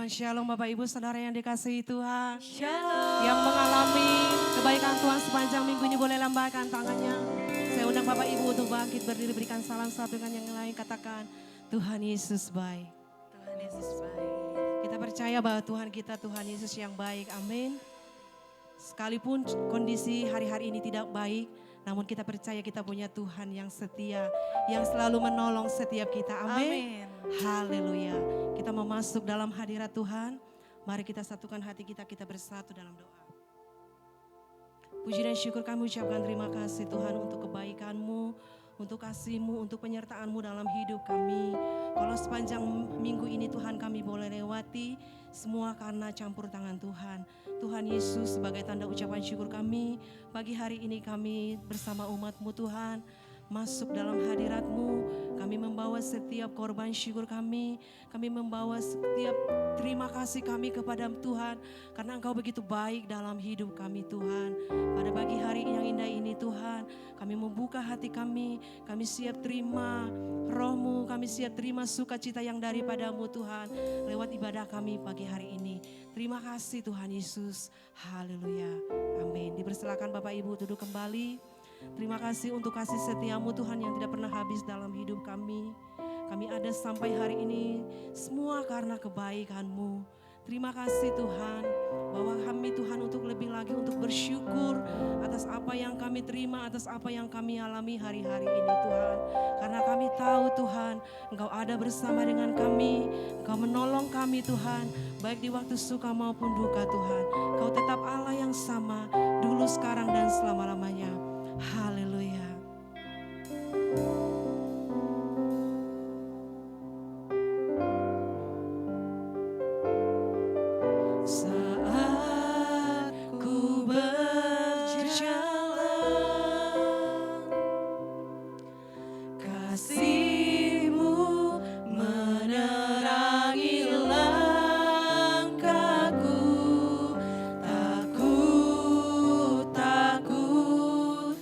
Tuhan. Shalom Bapak Ibu Saudara yang dikasihi Tuhan. Shalom. Yang mengalami kebaikan Tuhan sepanjang minggu ini boleh lambaikan tangannya. Saya undang Bapak Ibu untuk bangkit berdiri berikan salam satu dengan yang lain. Katakan Tuhan Yesus baik. Tuhan Yesus baik. Kita percaya bahwa Tuhan kita Tuhan Yesus yang baik. Amin. Sekalipun kondisi hari-hari ini tidak baik, namun kita percaya kita punya Tuhan yang setia, yang selalu menolong setiap kita. Amin. Haleluya. Kita mau masuk dalam hadirat Tuhan. Mari kita satukan hati kita, kita bersatu dalam doa. Puji dan syukur kami ucapkan terima kasih Tuhan untuk kebaikan-Mu, untuk kasih-Mu, untuk penyertaan-Mu dalam hidup kami. Kalau sepanjang minggu ini Tuhan kami boleh lewati, semua karena campur tangan Tuhan. Tuhan Yesus sebagai tanda ucapan syukur kami, pagi hari ini kami bersama umat-Mu Tuhan, masuk dalam hadirat-Mu. Kami membawa setiap korban syukur kami membawa setiap terima kasih kami kepada Tuhan, karena Engkau begitu baik dalam hidup kami Tuhan. Pada pagi hari yang indah ini Tuhan, kami membuka hati kami siap terima Roh-Mu, kami siap terima sukacita yang daripada-Mu Tuhan, lewat ibadah kami pagi hari ini. Terima kasih Tuhan Yesus, haleluya, amin. Dipersilakan Bapak Ibu duduk kembali. Terima kasih untuk kasih setia-Mu Tuhan yang tidak pernah habis dalam hidup kami. Kami ada sampai hari ini semua karena kebaikan-Mu. Terima kasih Tuhan bahwa kami Tuhan untuk lebih lagi untuk bersyukur atas apa yang kami terima, atas apa yang kami alami hari-hari ini Tuhan. Karena kami tahu Tuhan Engkau ada bersama dengan kami, Engkau menolong kami Tuhan, baik di waktu suka maupun duka Tuhan. Engkau tetap Allah yang sama dulu, sekarang dan selama-lamanya. Haleluya. Saat ku berjalan, kasih-Mu menerangi langkahku. Takut, takut,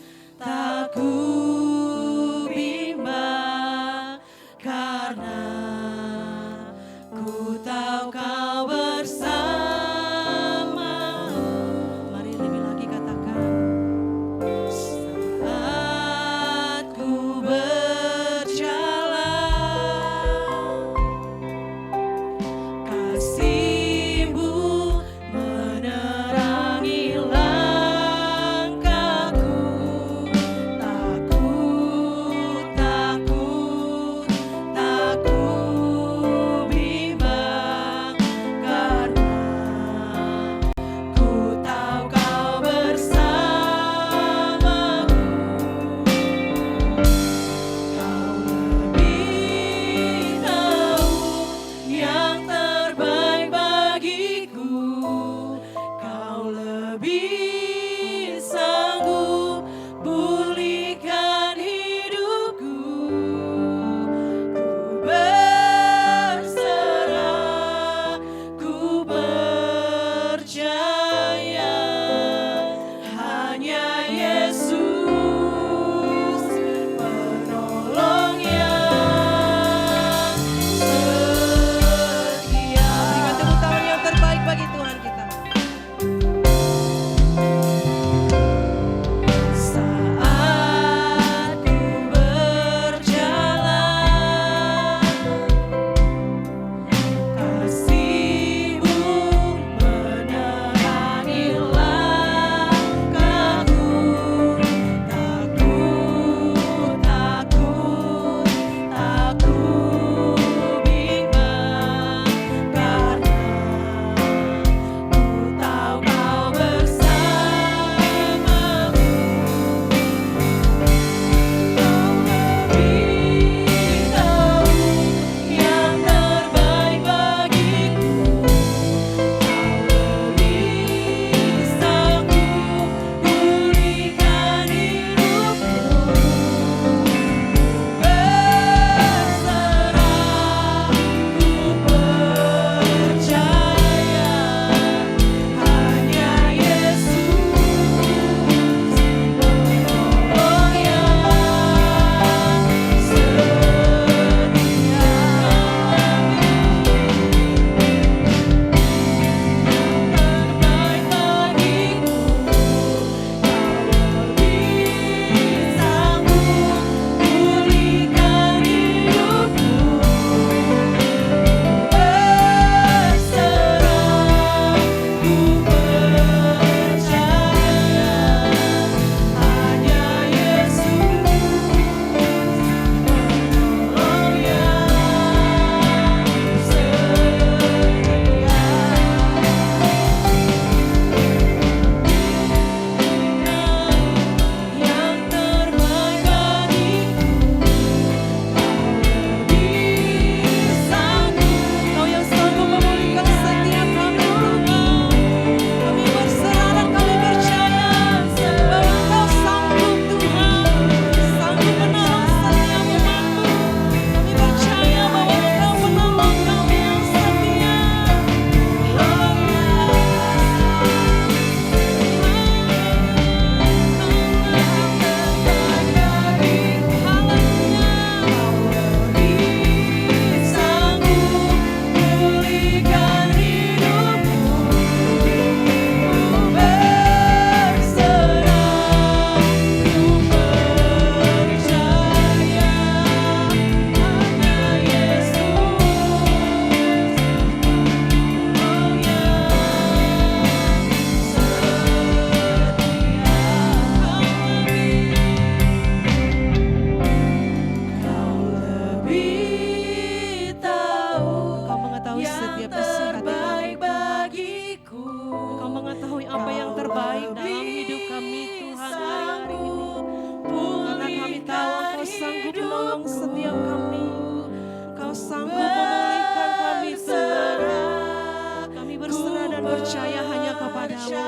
percaya hanya kepadamu.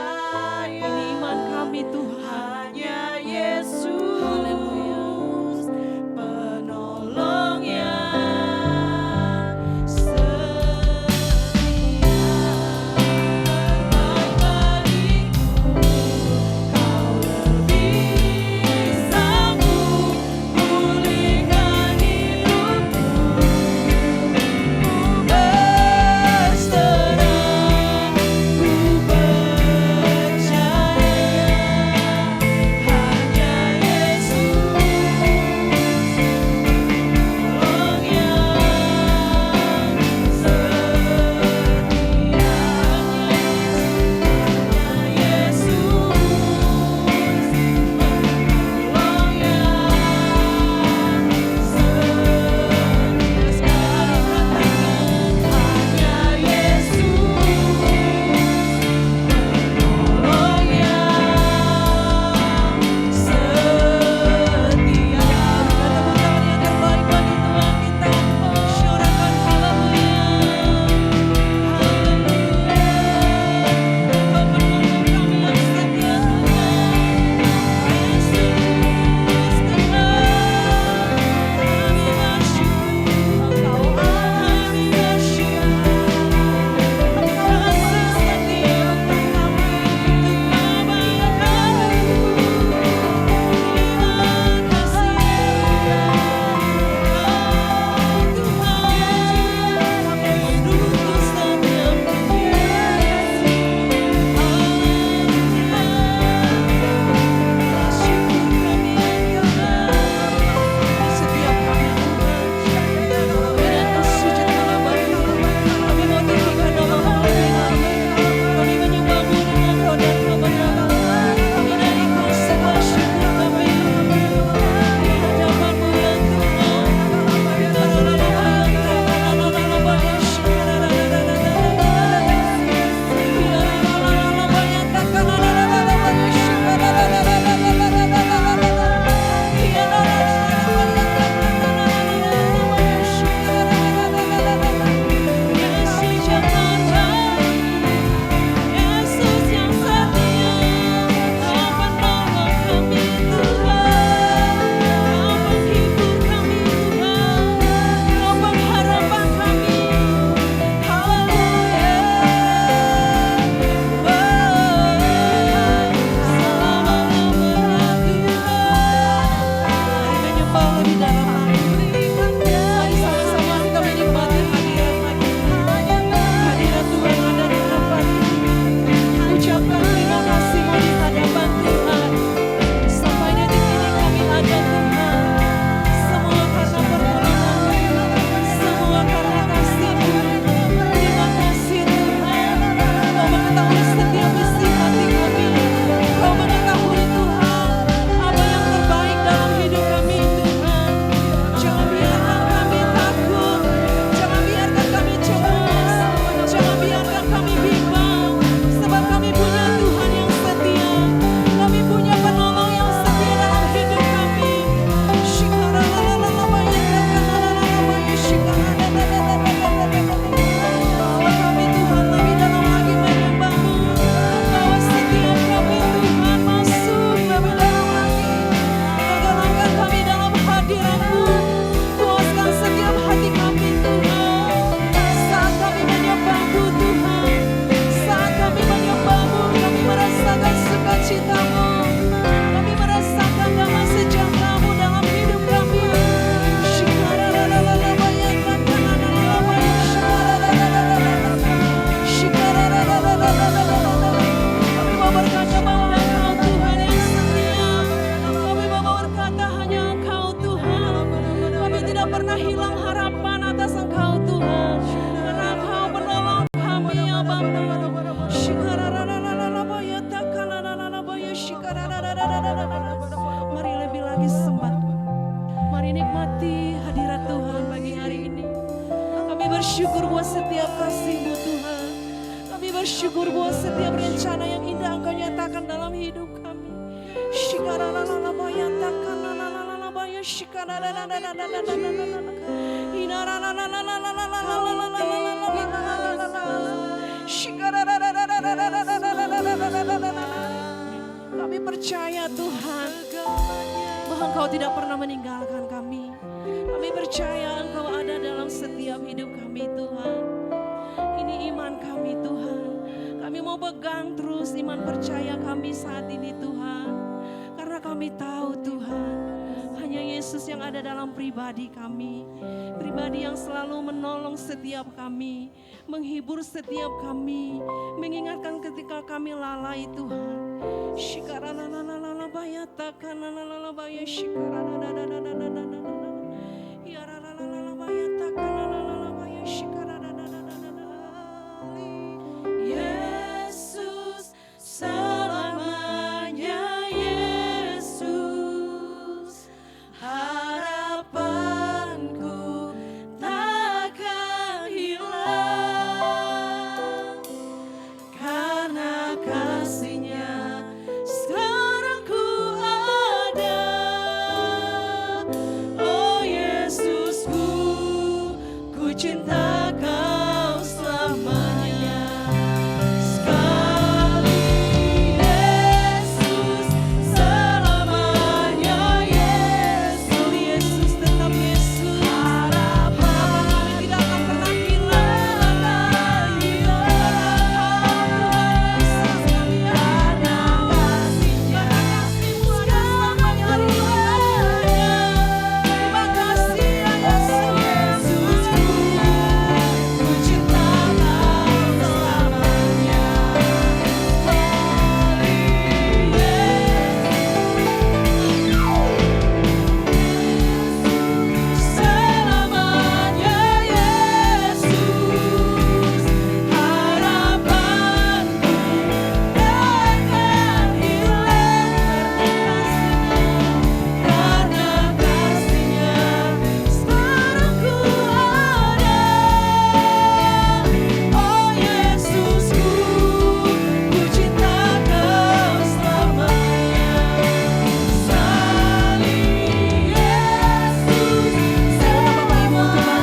Ini iman kami Tuhan. Hanya Yesus, Haleluya. penolong yang setia. Terbaik bagiku, Kau lebih sanggup pulihkan hidupku. Ku berserah, ku percaya. Hanya Yesus, penolong yang setia. Hanya Yesus, penolong yang setia. Sekali katakan, hanya Yesus, penolong yang setia. Tepuk tangan yang terbaik bagi Tuhan kita. Sorakan haleluya. Haleluya. Kau penolong kami yang setia Tuhan. Yesus Tuhan. Kami bersyukur. Kasih setia kami untuk kebaikan. Terima kasih Tuhan, hidupku setiap syukur kami Tuhan. Setiap kami Tuhan, kami datang sujud menyembah-Mu. Kami mau tinggikan nama-Mu kami. Kami menyembah-Mu dengan roh dan kebenaran. Kami naikkan semua syukur kami di hadapan-Mu ya Tuhan. Yesus yang percaya, Yesus yang setia, Kau penolong kami Tuhan, Kau penghibur kami Tuhan, Kau pengharapan kami. Haleluya. Mari menyembah lebih dalam lagi. Mari sama-sama kita menikmati hadirat Tuhan ada di tempat ini. Ucapkan terima kasih-Mu di hadapan Tuhan. Sampai detik ini kami ada Tuhan. Semua karena pertolongan-Mu, semua karena kasih-Mu. Terima kasih Tuhan. Kau mengetahui setiap isi hati kami. Kau mengetahui Tuhan apa yang terbaik dalam hidup kami Tuhan. Jangan biarkan kami takut. Jangan biarkan kami cemas. Jangan biarkan kami bimbang. Sebab kami punya Tuhan yang setia. Kami punya penolong yang setia dalam hidup kami. Bawa kami Tuhan lebih dalam lagi menyembah-Mu. Bawa setiap kami Tuhan masuk lebih dalam lagi. Tegakkan kami dalam hadirat-Mu. Puaskan setiap hati kami Tuhan. Saat kami menyembah-Mu Tuhan. Saat kami menyembah-Mu, kami merasakan sukacita-Mu. Kami merasakan damai sejahtera-Mu dalam hidup kami. Kami mau berkata bahwa Engkau Tuhan yang setia. Kami mau berkata hanya Engkau Tuhan. Kami tidak pernah hilang harapan atas Engkau Tuhan. Karena Engkau penolong kami ya Bapa. Mari lebih lagi sembah. Mari nikmati hadirat Tuhan pagi hari ini. Kami bersyukur buat setiap kasih-Mu Tuhan. Kami bersyukur buat setiap rencana yang indah Engkau nyatakan dalam hidup kami. Kami percaya Tuhan bahwa Engkau tidak pernah meninggalkan kami. Kami percaya Engkau ada dalam setiap hidup kami Tuhan. Ini iman kami Tuhan. Kami mau pegang terus iman percaya kami saat ini Tuhan. Karena kami tahu Tuhan, hanya Yesus yang ada dalam pribadi kami. Pribadi yang selalu menolong setiap kami, menghibur setiap kami, mengingatkan ketika kami lalai Tuhan. Yesus selamanya, Yesus harapanku takkan hilang, karena kasih-Nya sekarang ku ada. Oh Yesusku, ku cinta Kau selamanya. Sekali Yesus selamanya, Yesus, Yesus tetap Yesus. Harapan kami tidak akan pernah hilang. Tuhan Yesus kami ada. Kasih-Nya selamanya hari ini. Terima kasih ya Yesus. Ku cinta Kau selamanya. Selamanya Yesus harapanku takkan hilang, karena kasih-Nya sekarang ku ada. Oh Yesusku, ku cinta Kau selamanya. Sekali Yesus selamanya, Yesus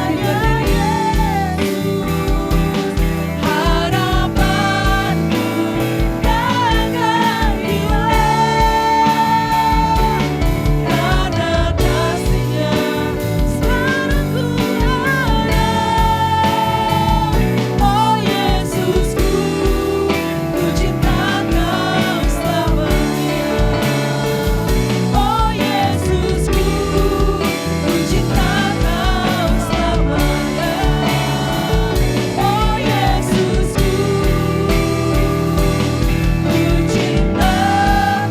harapanku takkan hilang, karena kasih-Nya sekarang ku ada. Oh Yesusku, ku cinta Kau selamanya. Oh Yesusku, ku cinta Kau selamanya. Oh Yesusku, ku cinta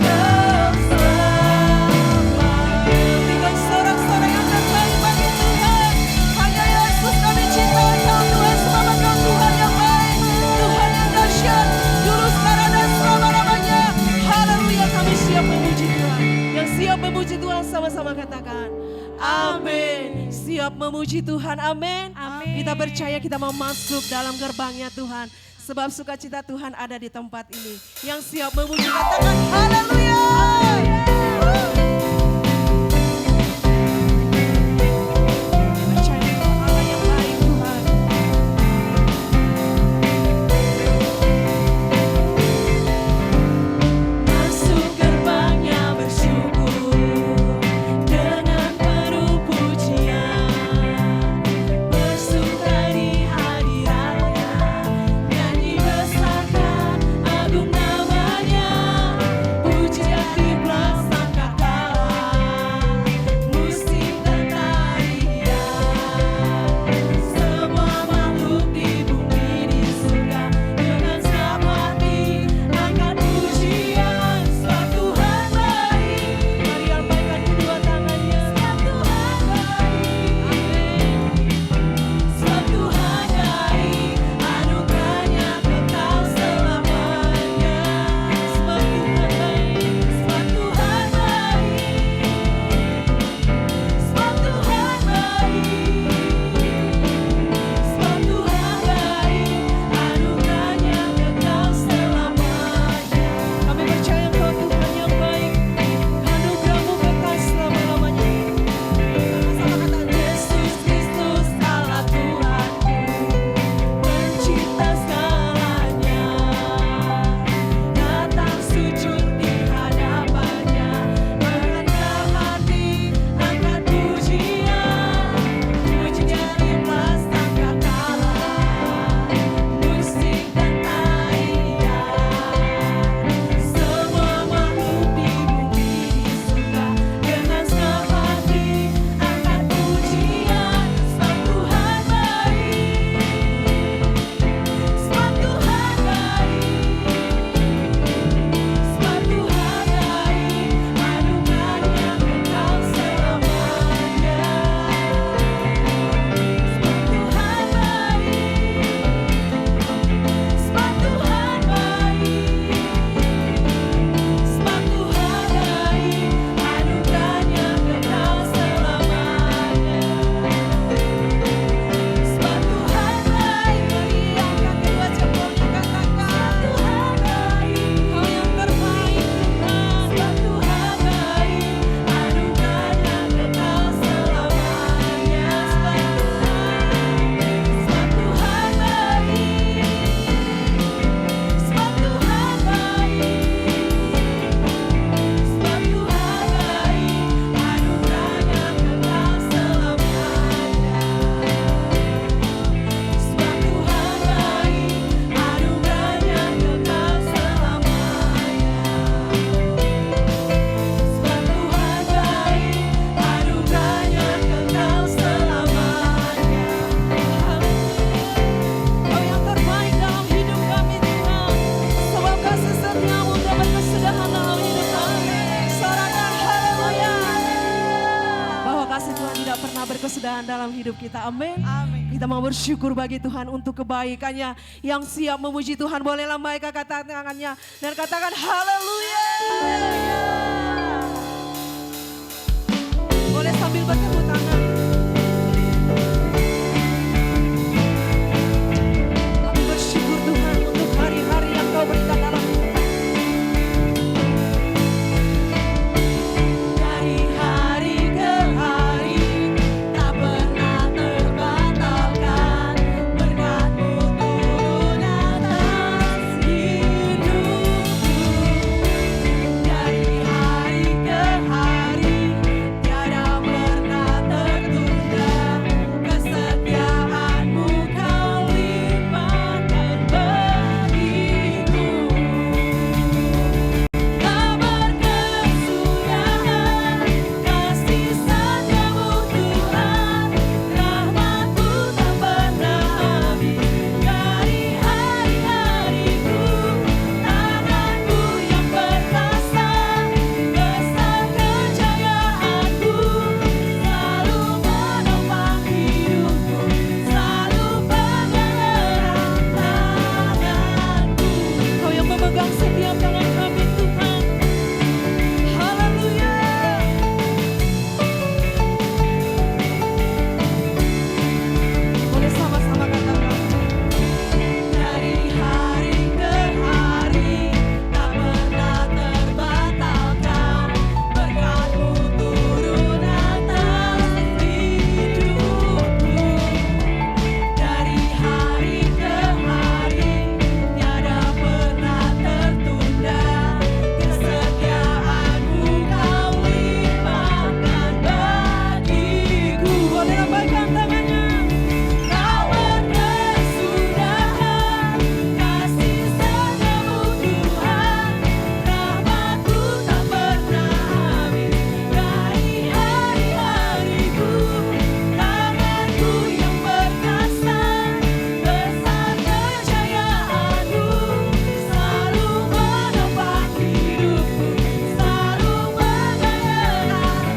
Kau selamanya. Berikan sorak-sorai yang terbaik bagi Tuhan. Hanya Yesus kami cinta Kau Tuhan, selamat Kau Tuhan yang baik, Tuhan yang dahsyat, dulu sekarang dan selama-lamanya. Haleluya, kami siap memuji Tuhan. Yang siap memuji Tuhan sama-sama katakan amin. Siap memuji Tuhan, amin. Kita percaya kita mau masuk dalam gerbangnya Tuhan. Sebab sukacita Tuhan ada di tempat ini. Yang siap memuji katakan haleluya. Percaya Engkau Allah yang baik Tuhan. Masuk gerbangnya bersyukur dengan penuh pujian, bersuka di hadiratnya, nyanyi besarkan agung namanya, pujian kiblat kesudahan dalam hidup kita. Amin. Amin. Kita mau bersyukur bagi Tuhan untuk kebaikannya. Yang siap memuji Tuhan boleh lambaikan tangannya dan katakan haleluya. Boleh sambil bertepuk tangan. Kami bersyukur Tuhan untuk hari-hari yang Kau berikan dalam hidup. Dari hari ke hari tak pernah terbatalkan, berkat-Mu turun atas hidupku. Dari hari ke hari tiada pernah tertunda, kesetiaan-Mu Kau limpahkan bagiku. Tak berkesudahan kasih setiamu Tuhan, rahmat-Mu tak pernah habis. Dari hari-hariku, tangan-Mu yang perkasa, besar kejayaan-Mu, selalu menopang hidupku, selalu pegang erat tanganku. Kau yang memegang setiap tangan kami Tuhan. Haleluya. Boleh sama-sama katakan. Dari hari ke hari tak pernah terbatalkan, berkat-Mu turun atas hidupku. Dari hari ke hari tiada pernah tertunda, kesetiaan-Mu Kau limpahkan bagiku. Boleh lambaikan tangannya. Tak berkesudahan kasih setiamu Tuhan, rahmat-Mu tak pernah habis. Dari hari-hariku, tangan-Mu yang perkasa, besar kejayaan-Mu, selalu menopang hidupku, selalu pegang erat.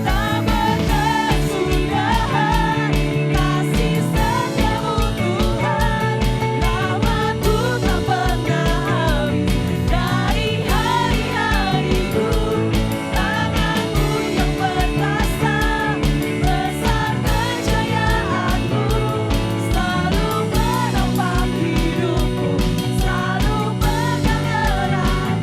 Tak berkesudahan kasih setiamu Tuhan, rahmat-Mu tak pernah habis. Dari hari-hariku, tangan-Mu yang perkasa, besar kejayaan-Mu, selalu menopang hidupku, selalu pegang erat.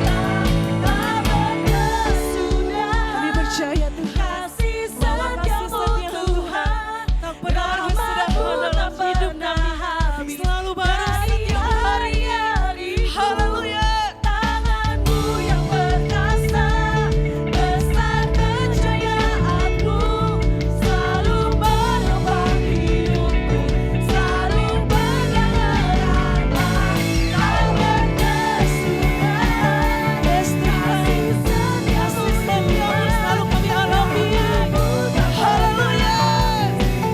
Tak berkesudahan Kami percaya Tuhan. kasih Bahwa kasih setiamu setia Tuhan, tak pernah rahmat-Mu berkesudahan tak dalam hidup pernah kami. habis. Selalu baru Dari setiap hari. hari-hariku, Haleluya. tangan-Mu yang perkasa, besar kejayaan-Mu, selalu menopang hidupku, selalu pegang erat. Tak berkesudahan kasih setiamu Tuhan, Selalu kami alami. haleluya.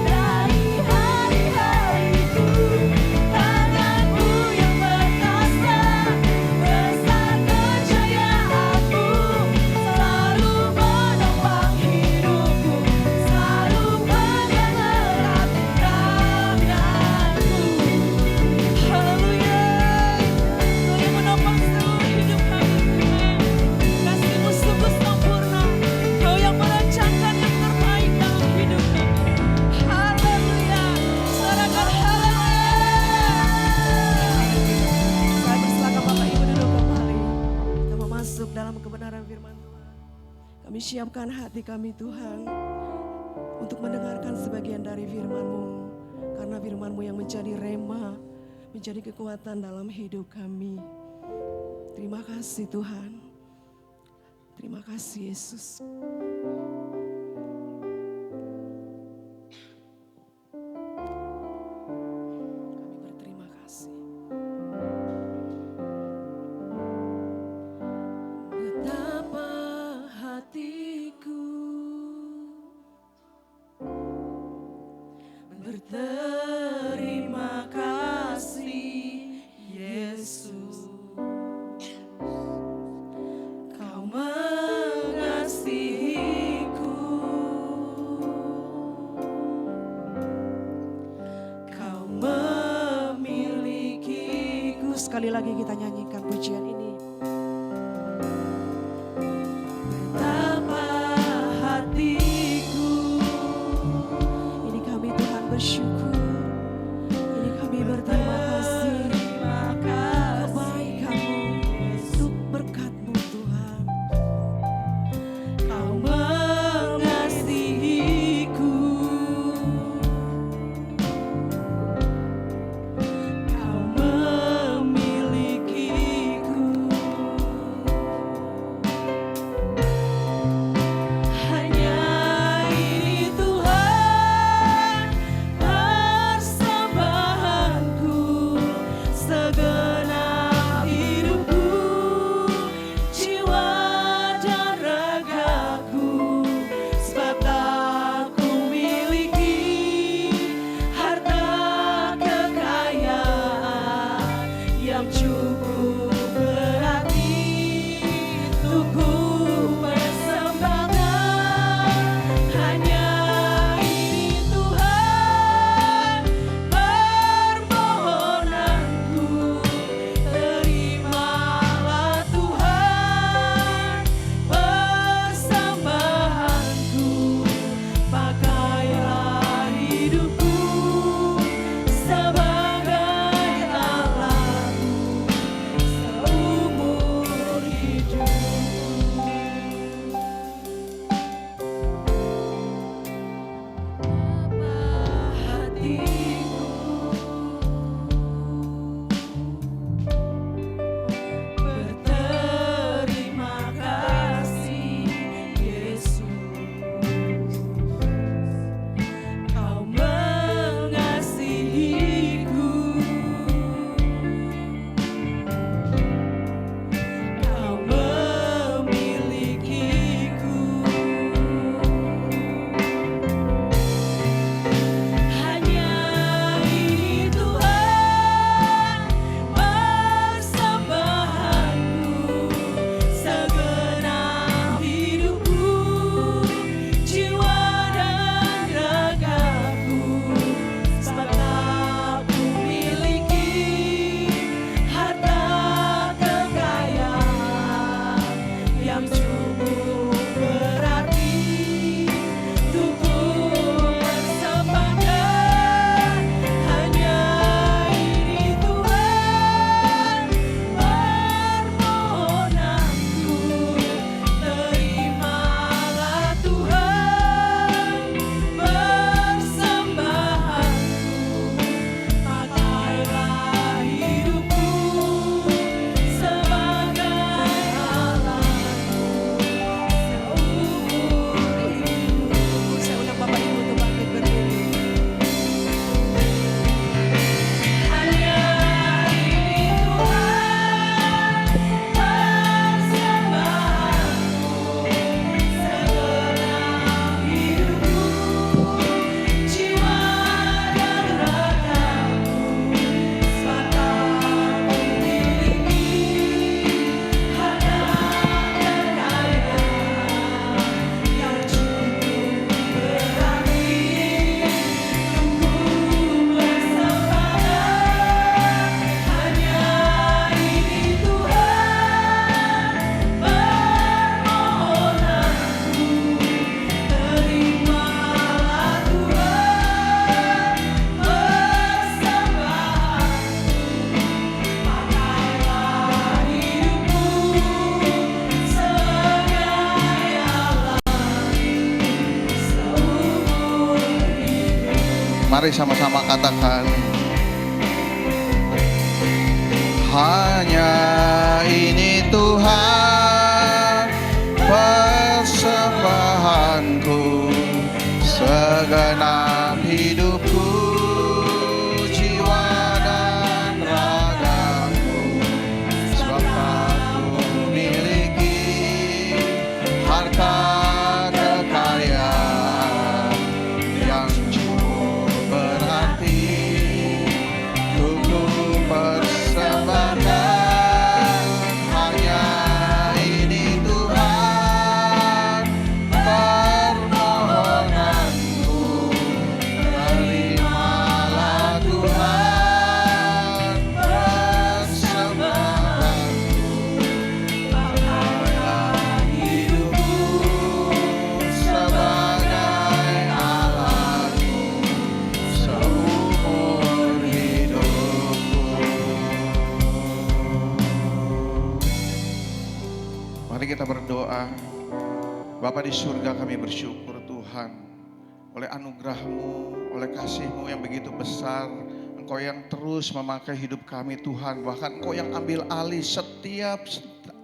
Dari hari-hariku, tangan-Mu yang perkasa, besar kejayaan-Mu, selalu menopang hidupku, selalu pegang erat tanganku. Haleluya. Kau yang menopang seluruh hidup kami Tuhan, kasih-Mu sungguh sempurna, Kau yang merancangkan yang terbaik dalam hidup kami. Haleluya. Sorakan haleluya. Saya persilakan Bapak Ibu duduk kembali. Kita mau masuk dalam kebenaran firman Tuhan. Kami siapkan hati kami Tuhan untuk mendengarkan sebagian dari firman-Mu. Karena firman-Mu yang menjadi rema, menjadi kekuatan dalam hidup kami. Terima kasih Tuhan. Terima kasih Yesus. Kami berterima kasih. Betapa hatiku berterima kasih Yesus, Kau mengasihi sekali lagi kita nyanyikan pujian ini. Betapa hatiku, ini kami Tuhan bersyukur, ini kami berterima kasih kebaikan-Mu, untuk berkat-Mu Tuhan. Kau mengasihiku, Kau memilikiku. Hanya ini Tuhan persembahanku, segenap hidupku, jiwa dan ragaku. Sebab tak ku miliki harta kekayaan yang cukup berarti untuk ku persembahkan. Hanya ini Tuhan permohonanku, terimalah Tuhan persembahanku. Pakailah hidupku sebagai alatmu seumur hidupku. Hatiku berterima kasih Yesus, Kau mengasihiku, Kau memilikiku. Hanya ini Tuhan persembahanku, segenap hidupku, jiwa dan ragaku. Sebab tak ku miliki harta kekayaan yang cukup berarti untuk ku persembahkan. Hanya ini Tuhan permohonanku, terimalah Tuhan persembahanku. Pakailah hidupku sebagai alatmu seumur hidupku. Saya undang Bapak Ibu untuk bangkit berdiri. Hanya ini Tuhan persembahanku, segenap hidupku, jiwa dan ragaku. Sebab tak ku miliki harta kekayaan yang cukup berarti untuk ku persembahkan. Hanya ini Tuhan permohonanku, terimalah Tuhan persembahanku. Pakailah hidupku sebagai alatmu seumur hidupku. Mari sama-sama katakan, hanya ini Tuhan persembahanku, segenap hidupku, jiwa dan ragaku. Sebab tak ku miliki harta kekayaan yang cukup berarti untuk ku persembahkan. Mari kita berdoa. Bapa di surga, kami bersyukur Tuhan oleh anugerah-Mu, oleh kasih-Mu yang begitu besar. Engkau yang terus memakai hidup kami Tuhan. Bahkan Engkau yang ambil alih setiap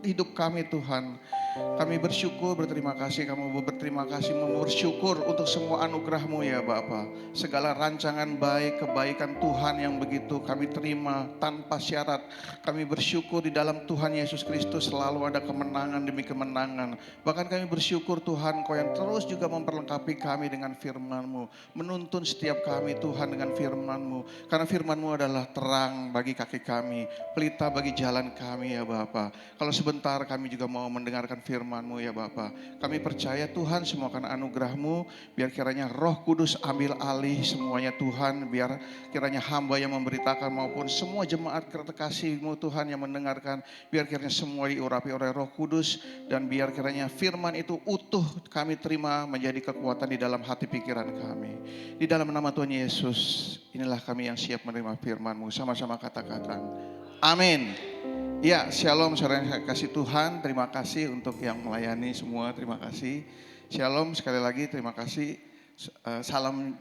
hidup kami Tuhan. Kami bersyukur, berterima kasih, kami berterima kasih, bersyukur untuk semua anugerah-Mu ya Bapa. Segala rancangan baik, kebaikan Tuhan yang begitu kami terima tanpa syarat. Kami bersyukur di dalam Tuhan Yesus Kristus selalu ada kemenangan demi kemenangan. Bahkan kami bersyukur Tuhan, Kau yang terus juga memperlengkapi kami dengan firman-Mu. Menuntun setiap kami Tuhan dengan firman-Mu. Karena firman-Mu adalah terang bagi kaki kami, pelita bagi jalan kami ya Bapa. Kalau sebentar kami juga mau mendengarkan firman-Mu ya Bapa. Kami percaya Tuhan semua karena anugerah-Mu, biar kiranya Roh Kudus ambil alih semuanya Tuhan, biar kiranya hamba yang memberitakan maupun semua jemaat kasih-Mu Tuhan yang mendengarkan, biar kiranya semua diurapi oleh Roh Kudus, dan biar kiranya firman itu utuh kami terima menjadi kekuatan di dalam hati pikiran kami. Di dalam nama Tuhan Yesus, inilah kami yang siap menerima firman-Mu. Sama-sama katakan amin. Ya, shalom saudara yang kasih Tuhan, terima kasih untuk yang melayani semua, terima kasih. Shalom sekali lagi, terima kasih. Salam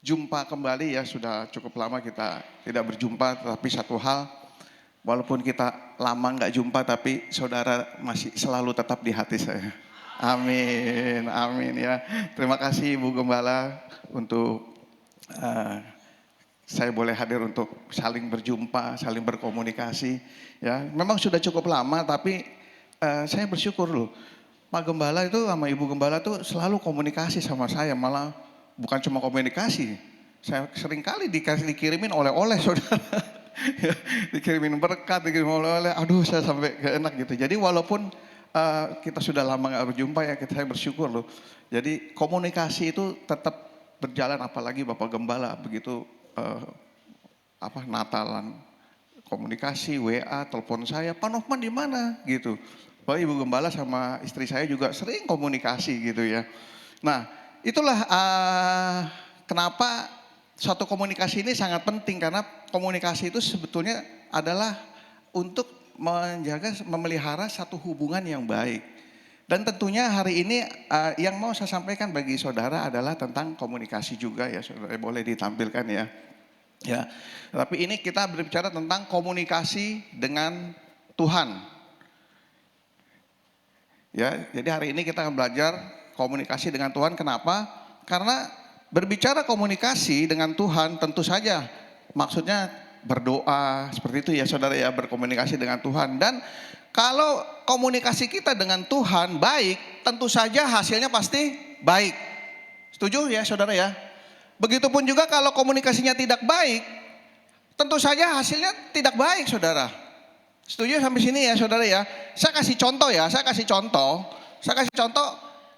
jumpa kembali ya, sudah cukup lama kita tidak berjumpa, tapi satu hal, walaupun kita lama nggak jumpa, tapi saudara masih selalu tetap di hati saya. Amin, amin ya. Terima kasih Ibu Gembala untuk saya boleh hadir untuk saling berjumpa, saling berkomunikasi. Ya, memang sudah cukup lama, tapi saya bersyukur loh. Pak Gembala itu sama Ibu Gembala tuh selalu komunikasi sama saya, malah bukan cuma komunikasi. Saya sering kali dikirimin oleh-oleh saudara. Dikirimin berkat, dikirimin oleh-oleh. Aduh, saya sampai gak enak gitu. Jadi walaupun kita sudah lama gak berjumpa ya, saya bersyukur loh. Jadi komunikasi itu tetap berjalan, apalagi Bapak Gembala begitu. Natalan komunikasi, WA, telepon saya, Pak Nofman di mana gitu. Pak Ibu Gembala sama istri saya juga sering komunikasi gitu ya. Nah, itulah kenapa suatu komunikasi ini sangat penting, karena komunikasi itu sebetulnya adalah untuk menjaga, memelihara satu hubungan yang baik. Dan tentunya hari ini yang mau saya sampaikan bagi saudara adalah tentang komunikasi juga ya, saudara boleh ditampilkan ya. Ya, tapi ini kita berbicara tentang komunikasi dengan Tuhan. Ya, jadi hari ini kita akan belajar komunikasi dengan Tuhan. Kenapa? Karena berbicara komunikasi dengan Tuhan tentu saja maksudnya berdoa seperti itu ya saudara ya, berkomunikasi dengan Tuhan. Dan kalau komunikasi kita dengan Tuhan baik, tentu saja hasilnya pasti baik. Setuju ya saudara ya? Begitupun juga kalau komunikasinya tidak baik, tentu saja hasilnya tidak baik saudara. Setuju sampai sini ya saudara ya? Saya kasih contoh,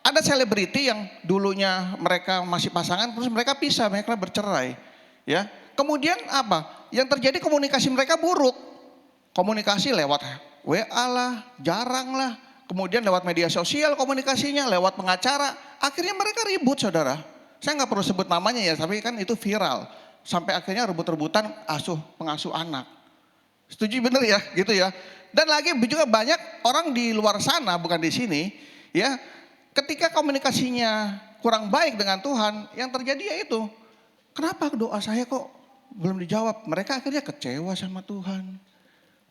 ada selebriti yang dulunya mereka masih pasangan, terus mereka pisah, mereka bercerai. Ya, kemudian apa? Yang terjadi komunikasi mereka buruk. Komunikasi lewat WA lah, jarang lah. Kemudian lewat media sosial komunikasinya, lewat pengacara. Akhirnya mereka ribut saudara. Saya nggak perlu sebut namanya ya, tapi kan itu viral. Sampai akhirnya rebut-rebutan pengasuh anak. Setuju bener ya, gitu ya. Dan lagi juga banyak orang di luar sana, bukan di sini, ya. Ketika komunikasinya kurang baik dengan Tuhan, yang terjadi yaitu, kenapa doa saya kok belum dijawab? Mereka akhirnya kecewa sama Tuhan.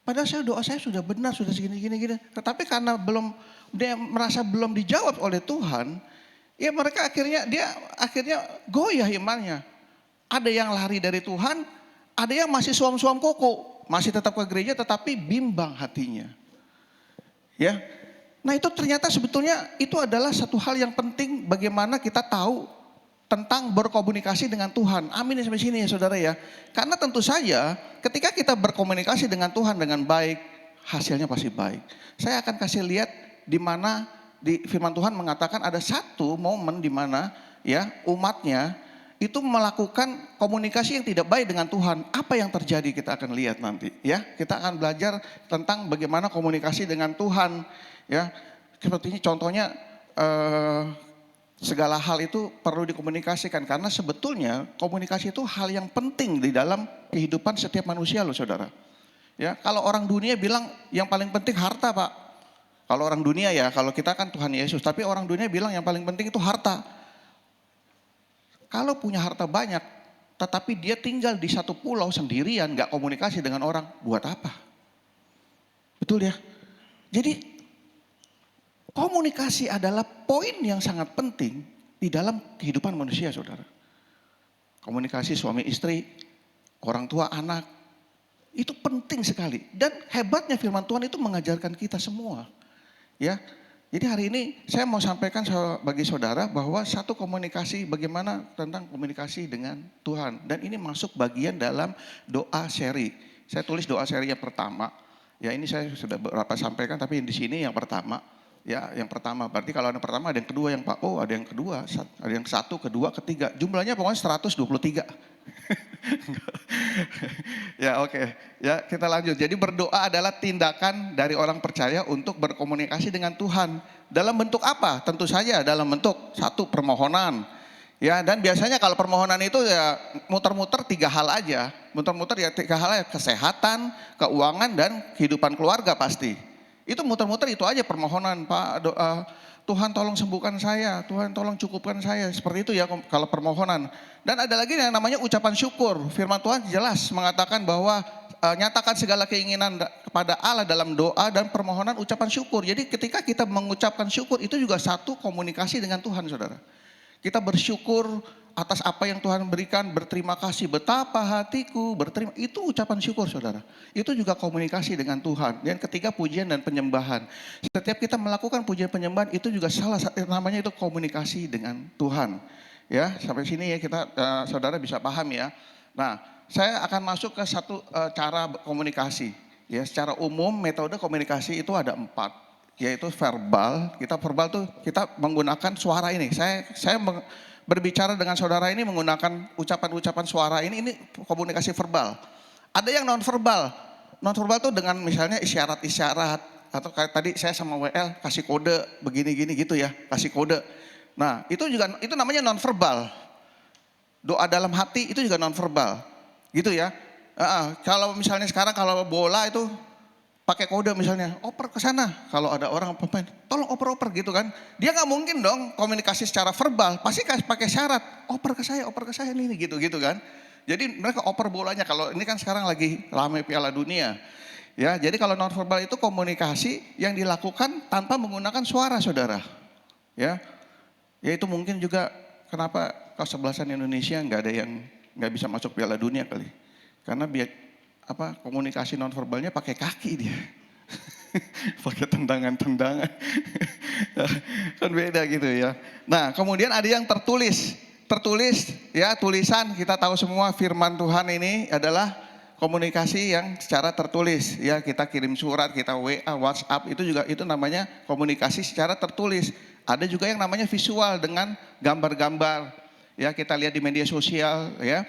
Padahal doa saya sudah benar, sudah segini-gini. Tetapi karena dia merasa belum dijawab oleh Tuhan, ya mereka akhirnya goyah imannya. Ada yang lari dari Tuhan, ada yang masih suam-suam kuku, masih tetap ke gereja tetapi bimbang hatinya. Ya. Nah, itu ternyata sebetulnya itu adalah satu hal yang penting bagaimana kita tahu tentang berkomunikasi dengan Tuhan. Amin sampai sini ya saudara ya. Karena tentu saja ketika kita berkomunikasi dengan Tuhan dengan baik, hasilnya pasti baik. Saya akan kasih lihat di mana di firman Tuhan mengatakan ada satu momen di mana ya umatnya itu melakukan komunikasi yang tidak baik dengan Tuhan. Apa yang terjadi kita akan lihat nanti ya. Kita akan belajar tentang bagaimana komunikasi dengan Tuhan ya. Seperti ini contohnya segala hal itu perlu dikomunikasikan karena sebetulnya komunikasi itu hal yang penting di dalam kehidupan setiap manusia loh saudara. Ya, kalau orang dunia bilang yang paling penting harta Pak. Kalau orang dunia ya, kalau kita kan Tuhan Yesus, tapi orang dunia bilang yang paling penting itu harta. Kalau punya harta banyak, tetapi dia tinggal di satu pulau sendirian, gak komunikasi dengan orang, buat apa? Betul ya? Jadi komunikasi adalah poin yang sangat penting di dalam kehidupan manusia, saudara. Komunikasi suami istri, orang tua anak, itu penting sekali. Dan hebatnya firman Tuhan itu mengajarkan kita semua. Ya, jadi hari ini saya mau sampaikan bagi saudara bahwa satu komunikasi, bagaimana tentang komunikasi dengan Tuhan. Dan ini masuk bagian dalam doa seri. Saya tulis doa seri yang pertama. Ya, ini saya sudah beberapa sampaikan, tapi di sini yang pertama. Ya, yang pertama. Berarti kalau ada yang pertama, ada yang kedua, ada yang kedua, ada yang satu, kedua, ketiga. Jumlahnya pokoknya 123. Ya, oke. Ya, kita lanjut. Jadi berdoa adalah tindakan dari orang percaya untuk berkomunikasi dengan Tuhan. Dalam bentuk apa? Tentu saja dalam bentuk satu, permohonan. Ya, dan biasanya kalau permohonan itu ya muter-muter 3 hal aja. Muter-muter ya 3 hal aja, kesehatan, keuangan, dan kehidupan keluarga pasti. Itu muter-muter itu aja permohonan, Pak, doa. Tuhan tolong sembuhkan saya, Tuhan tolong cukupkan saya. Seperti itu ya kalau permohonan. Dan ada lagi yang namanya ucapan syukur. Firman Tuhan jelas mengatakan bahwa nyatakan segala keinginan kepada Allah dalam doa dan permohonan ucapan syukur. Jadi ketika kita mengucapkan syukur itu juga satu komunikasi dengan Tuhan, saudara. Kita bersyukur atas apa yang Tuhan berikan, berterima kasih, betapa hatiku berterima, itu ucapan syukur, saudara. Itu juga komunikasi dengan Tuhan. Dan ketiga, pujian dan penyembahan. Setiap kita melakukan pujian penyembahan itu juga salah satu namanya itu komunikasi dengan Tuhan. Ya, sampai sini ya kita saudara bisa paham ya. Nah, saya akan masuk ke satu cara komunikasi. Ya, secara umum metode komunikasi itu ada 4, yaitu verbal. Verbal tuh kita menggunakan suara ini. Saya berbicara dengan saudara ini menggunakan ucapan-ucapan suara ini komunikasi verbal. Ada yang non verbal. Non verbal tuh dengan misalnya isyarat-isyarat atau kayak tadi saya sama WL kasih kode begini-gini gitu ya, kasih kode. Nah, itu namanya non verbal. Doa dalam hati itu juga non verbal. Gitu ya. Kalau misalnya sekarang kalau bola itu pakai kode misalnya, oper ke sana. Kalau ada orang pemain, tolong oper-oper gitu kan. Dia nggak mungkin dong komunikasi secara verbal, pasti pakai syarat, oper ke saya nih gitu kan. Jadi mereka oper bolanya. Kalau ini kan sekarang lagi ramai Piala Dunia. Ya, jadi kalau non verbal itu komunikasi yang dilakukan tanpa menggunakan suara, saudara. Ya, itu mungkin juga kenapa kesebelasan Indonesia nggak ada yang nggak bisa masuk Piala Dunia kali. Karena komunikasi nonverbalnya pakai kaki dia. Pakai tendangan-tendangan. Kan beda gitu ya. Nah, kemudian ada yang tertulis. Tertulis ya, tulisan, kita tahu semua firman Tuhan ini adalah komunikasi yang secara tertulis. Ya, kita kirim surat, kita WA, WhatsApp, itu namanya komunikasi secara tertulis. Ada juga yang namanya visual dengan gambar-gambar. Ya, kita lihat di media sosial ya.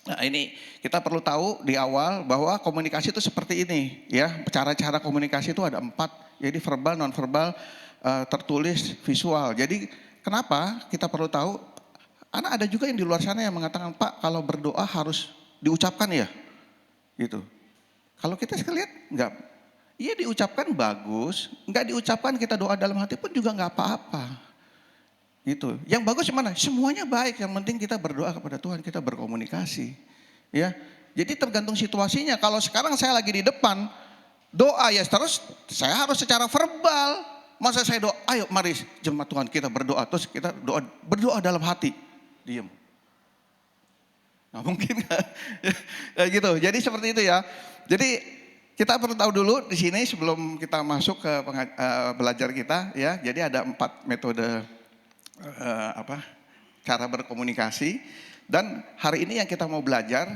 Nah, ini kita perlu tahu di awal bahwa komunikasi itu seperti ini ya. Cara-cara komunikasi itu ada 4. Jadi verbal, non-verbal, tertulis, visual. Jadi kenapa kita perlu tahu? Karena ada juga yang di luar sana yang mengatakan, Pak, kalau berdoa harus diucapkan ya. Gitu. Kalau kita sekali lihat enggak. Iya, diucapkan bagus, enggak diucapkan kita doa dalam hati pun juga enggak apa-apa. Gitu. Yang bagus mana? Semuanya baik. Yang penting kita berdoa kepada Tuhan, kita berkomunikasi. Ya. Jadi tergantung situasinya. Kalau sekarang saya lagi di depan, doa ya terus saya harus secara verbal. Masa saya doa, ayo mari jemaat Tuhan kita berdoa. Terus kita berdoa dalam hati. Diam. Nah, mungkin ya gitu. Jadi seperti itu ya. Jadi kita perlu tahu dulu di sini sebelum kita masuk ke belajar kita ya. Jadi ada 4 metode cara berkomunikasi. Dan hari ini yang kita mau belajar,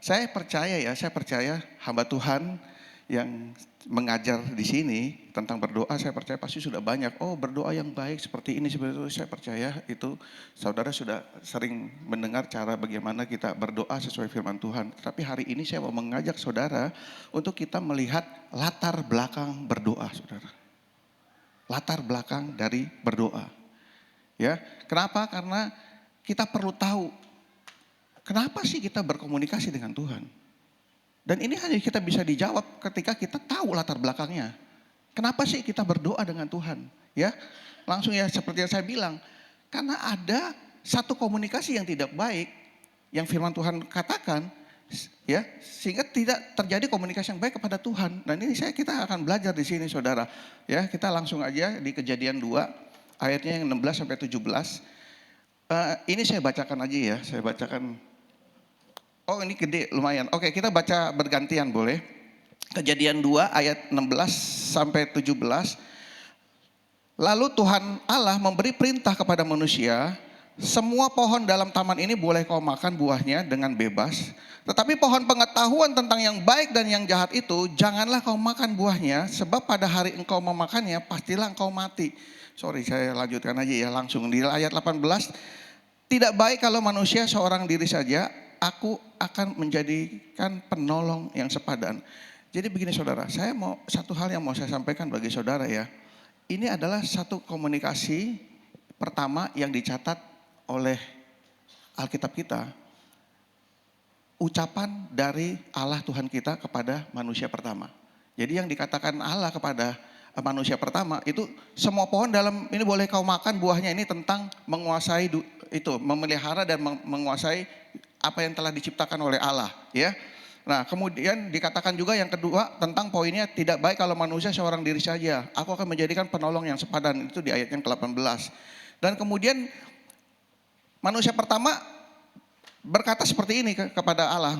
saya percaya hamba Tuhan yang mengajar di sini tentang berdoa, saya percaya pasti sudah banyak. Oh, berdoa yang baik seperti ini, seperti itu. Saya percaya itu saudara sudah sering mendengar cara bagaimana kita berdoa sesuai firman Tuhan. Tapi hari ini saya mau mengajak saudara untuk kita melihat latar belakang berdoa, saudara. Latar belakang dari berdoa. Ya, kenapa? Karena kita perlu tahu kenapa sih kita berkomunikasi dengan Tuhan. Dan ini hanya kita bisa dijawab ketika kita tahu latar belakangnya. Kenapa sih kita berdoa dengan Tuhan? Ya, langsung ya seperti yang saya bilang, karena ada satu komunikasi yang tidak baik yang firman Tuhan katakan, ya, sehingga tidak terjadi komunikasi yang baik kepada Tuhan. Dan ini kita akan belajar di sini, saudara. Ya, kita langsung aja di Kejadian 2 ayatnya yang 16 sampai 17. Ini saya bacakan aja ya, saya bacakan. Oh, ini gede lumayan. Oke, kita baca bergantian boleh. Kejadian 2 ayat 16 sampai 17. Lalu Tuhan Allah memberi perintah kepada manusia, semua pohon dalam taman ini boleh kau makan buahnya dengan bebas. Tetapi pohon pengetahuan tentang yang baik dan yang jahat itu, janganlah kau makan buahnya, sebab pada hari engkau memakannya, pastilah engkau mati. Sorry, saya lanjutkan aja ya langsung. Di ayat 18, tidak baik kalau manusia seorang diri saja, aku akan menjadikan penolong yang sepadan. Jadi begini saudara, saya mau satu hal yang mau saya sampaikan bagi saudara ya. Ini adalah satu komunikasi pertama yang dicatat oleh Alkitab kita. Ucapan dari Allah Tuhan kita kepada manusia pertama. Jadi yang dikatakan Allah kepada manusia pertama itu semua pohon dalam ini boleh kau makan buahnya, ini tentang menguasai itu, memelihara dan menguasai apa yang telah diciptakan oleh Allah, ya. Nah, kemudian dikatakan juga yang kedua tentang poinnya tidak baik kalau manusia seorang diri saja. Aku akan menjadikan penolong yang sepadan, itu di ayat yang ke-18. Dan kemudian manusia pertama berkata seperti ini kepada Allah.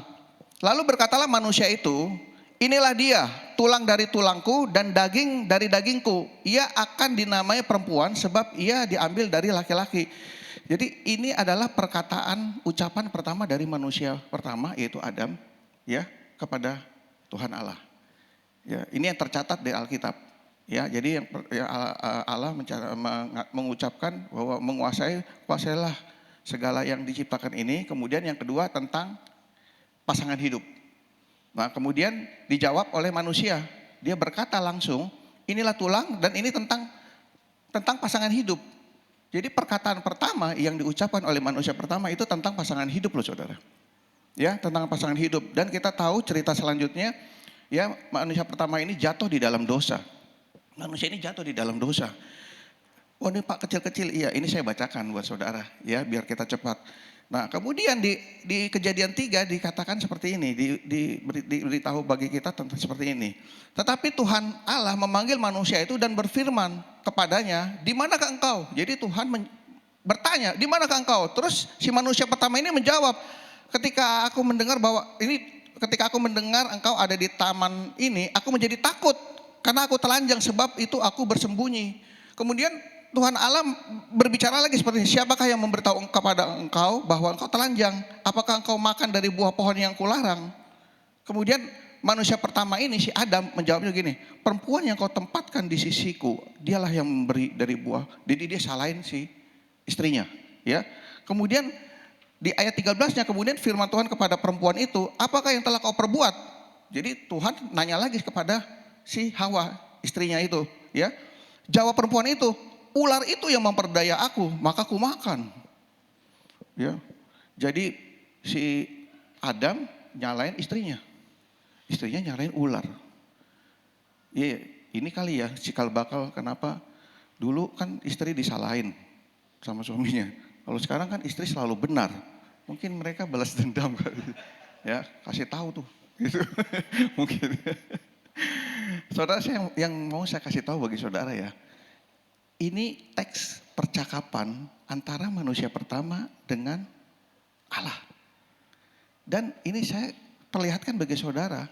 Lalu berkatalah manusia itu, inilah dia, tulang dari tulangku dan daging dari dagingku. Ia akan dinamai perempuan sebab ia diambil dari laki-laki. Jadi ini adalah perkataan ucapan pertama dari manusia pertama yaitu Adam. Ya, kepada Tuhan Allah. Ya, ini yang tercatat di Alkitab. Ya, jadi yang Allah mengucapkan bahwa kuasailah segala yang diciptakan ini. Kemudian yang kedua tentang pasangan hidup. Nah, kemudian dijawab oleh manusia. Dia berkata langsung, inilah tulang dan ini tentang pasangan hidup. Jadi perkataan pertama yang diucapkan oleh manusia pertama itu tentang pasangan hidup loh saudara. Ya, tentang pasangan hidup. Dan kita tahu cerita selanjutnya, ya, manusia pertama ini jatuh di dalam dosa. Manusia ini jatuh di dalam dosa. Oh, ini Pak kecil-kecil, iya, ini saya bacakan buat saudara, ya, biar kita cepat. Nah, kemudian di Kejadian 3 dikatakan seperti ini, diberitahu bagi kita tentang seperti ini. Tetapi Tuhan Allah memanggil manusia itu dan berfirman kepadanya, di manakah engkau? Jadi Tuhan bertanya, di manakah engkau? Terus si manusia pertama ini menjawab, ketika aku mendengar engkau ada di taman ini, aku menjadi takut karena aku telanjang sebab itu aku bersembunyi. Kemudian Tuhan Allah berbicara lagi seperti ini, siapakah yang memberitahu kepada engkau bahwa engkau telanjang? Apakah engkau makan dari buah pohon yang kularang? Kemudian manusia pertama ini si Adam menjawabnya gini, perempuan yang kau tempatkan di sisiku, dialah yang memberi dari buah. Jadi dia salahin si istrinya, ya. Kemudian di ayat 13-nya kemudian firman Tuhan kepada perempuan itu, apakah yang telah kau perbuat? Jadi Tuhan nanya lagi kepada si Hawa, istrinya itu, ya. Jawab perempuan itu, ular itu yang memperdaya aku, maka aku makan. Ya. Jadi si Adam nyalain istrinya. Istrinya nyalain ular. Ya, ini kali ya cikal bakal kenapa dulu kan istri disalahin sama suaminya. Kalau sekarang kan istri selalu benar. Mungkin mereka balas dendam kali. Ya, kasih tahu tuh. Gitu. Mungkin. Saudara, yang mau saya kasih tahu bagi saudara ya. Ini teks percakapan antara manusia pertama dengan Allah. Dan ini saya perlihatkan bagi saudara,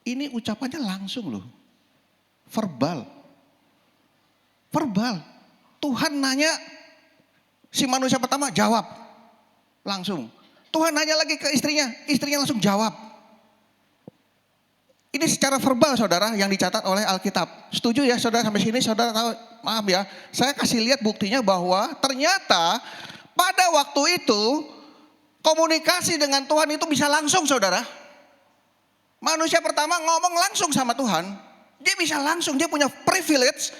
ini ucapannya langsung loh. Verbal. Tuhan nanya, si manusia pertama jawab. Langsung. Tuhan nanya lagi ke istrinya langsung jawab. Ini secara verbal saudara yang dicatat oleh Alkitab. Setuju ya saudara sampai sini saudara tahu, maaf ya. Saya kasih lihat buktinya bahwa ternyata pada waktu itu komunikasi dengan Tuhan itu bisa langsung saudara. Manusia pertama ngomong langsung sama Tuhan. Dia bisa langsung, dia punya privilege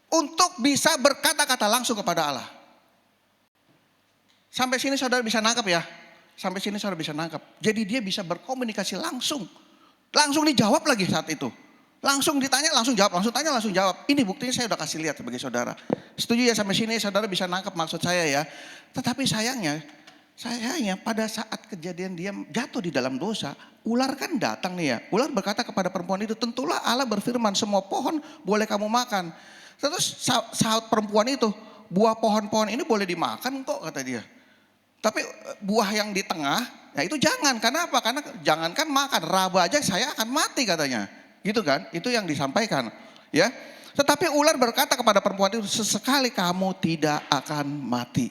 untuk bisa berkata-kata langsung kepada Allah. Sampai sini saudara bisa nangkap ya. Sampai sini saudara bisa nangkap. Jadi dia bisa berkomunikasi langsung. Langsung dijawab lagi saat itu. Langsung ditanya, langsung jawab, langsung tanya, langsung jawab. Ini buktinya saya udah kasih lihat sebagai saudara. Setuju ya sampai sini saudara bisa nangkep maksud saya ya. Tetapi sayangnya pada saat kejadian dia jatuh di dalam dosa, ular kan datang nih ya. Ular berkata kepada perempuan itu, tentulah Allah berfirman semua pohon boleh kamu makan. Terus saat perempuan itu, buah pohon-pohon ini boleh dimakan kok kata dia. Tapi buah yang di tengah, ya itu jangan. Karena apa? Karena jangankan makan, raba aja saya akan mati katanya. Gitu kan? Itu yang disampaikan. Ya. Tetapi ular berkata kepada perempuan itu, sesekali kamu tidak akan mati.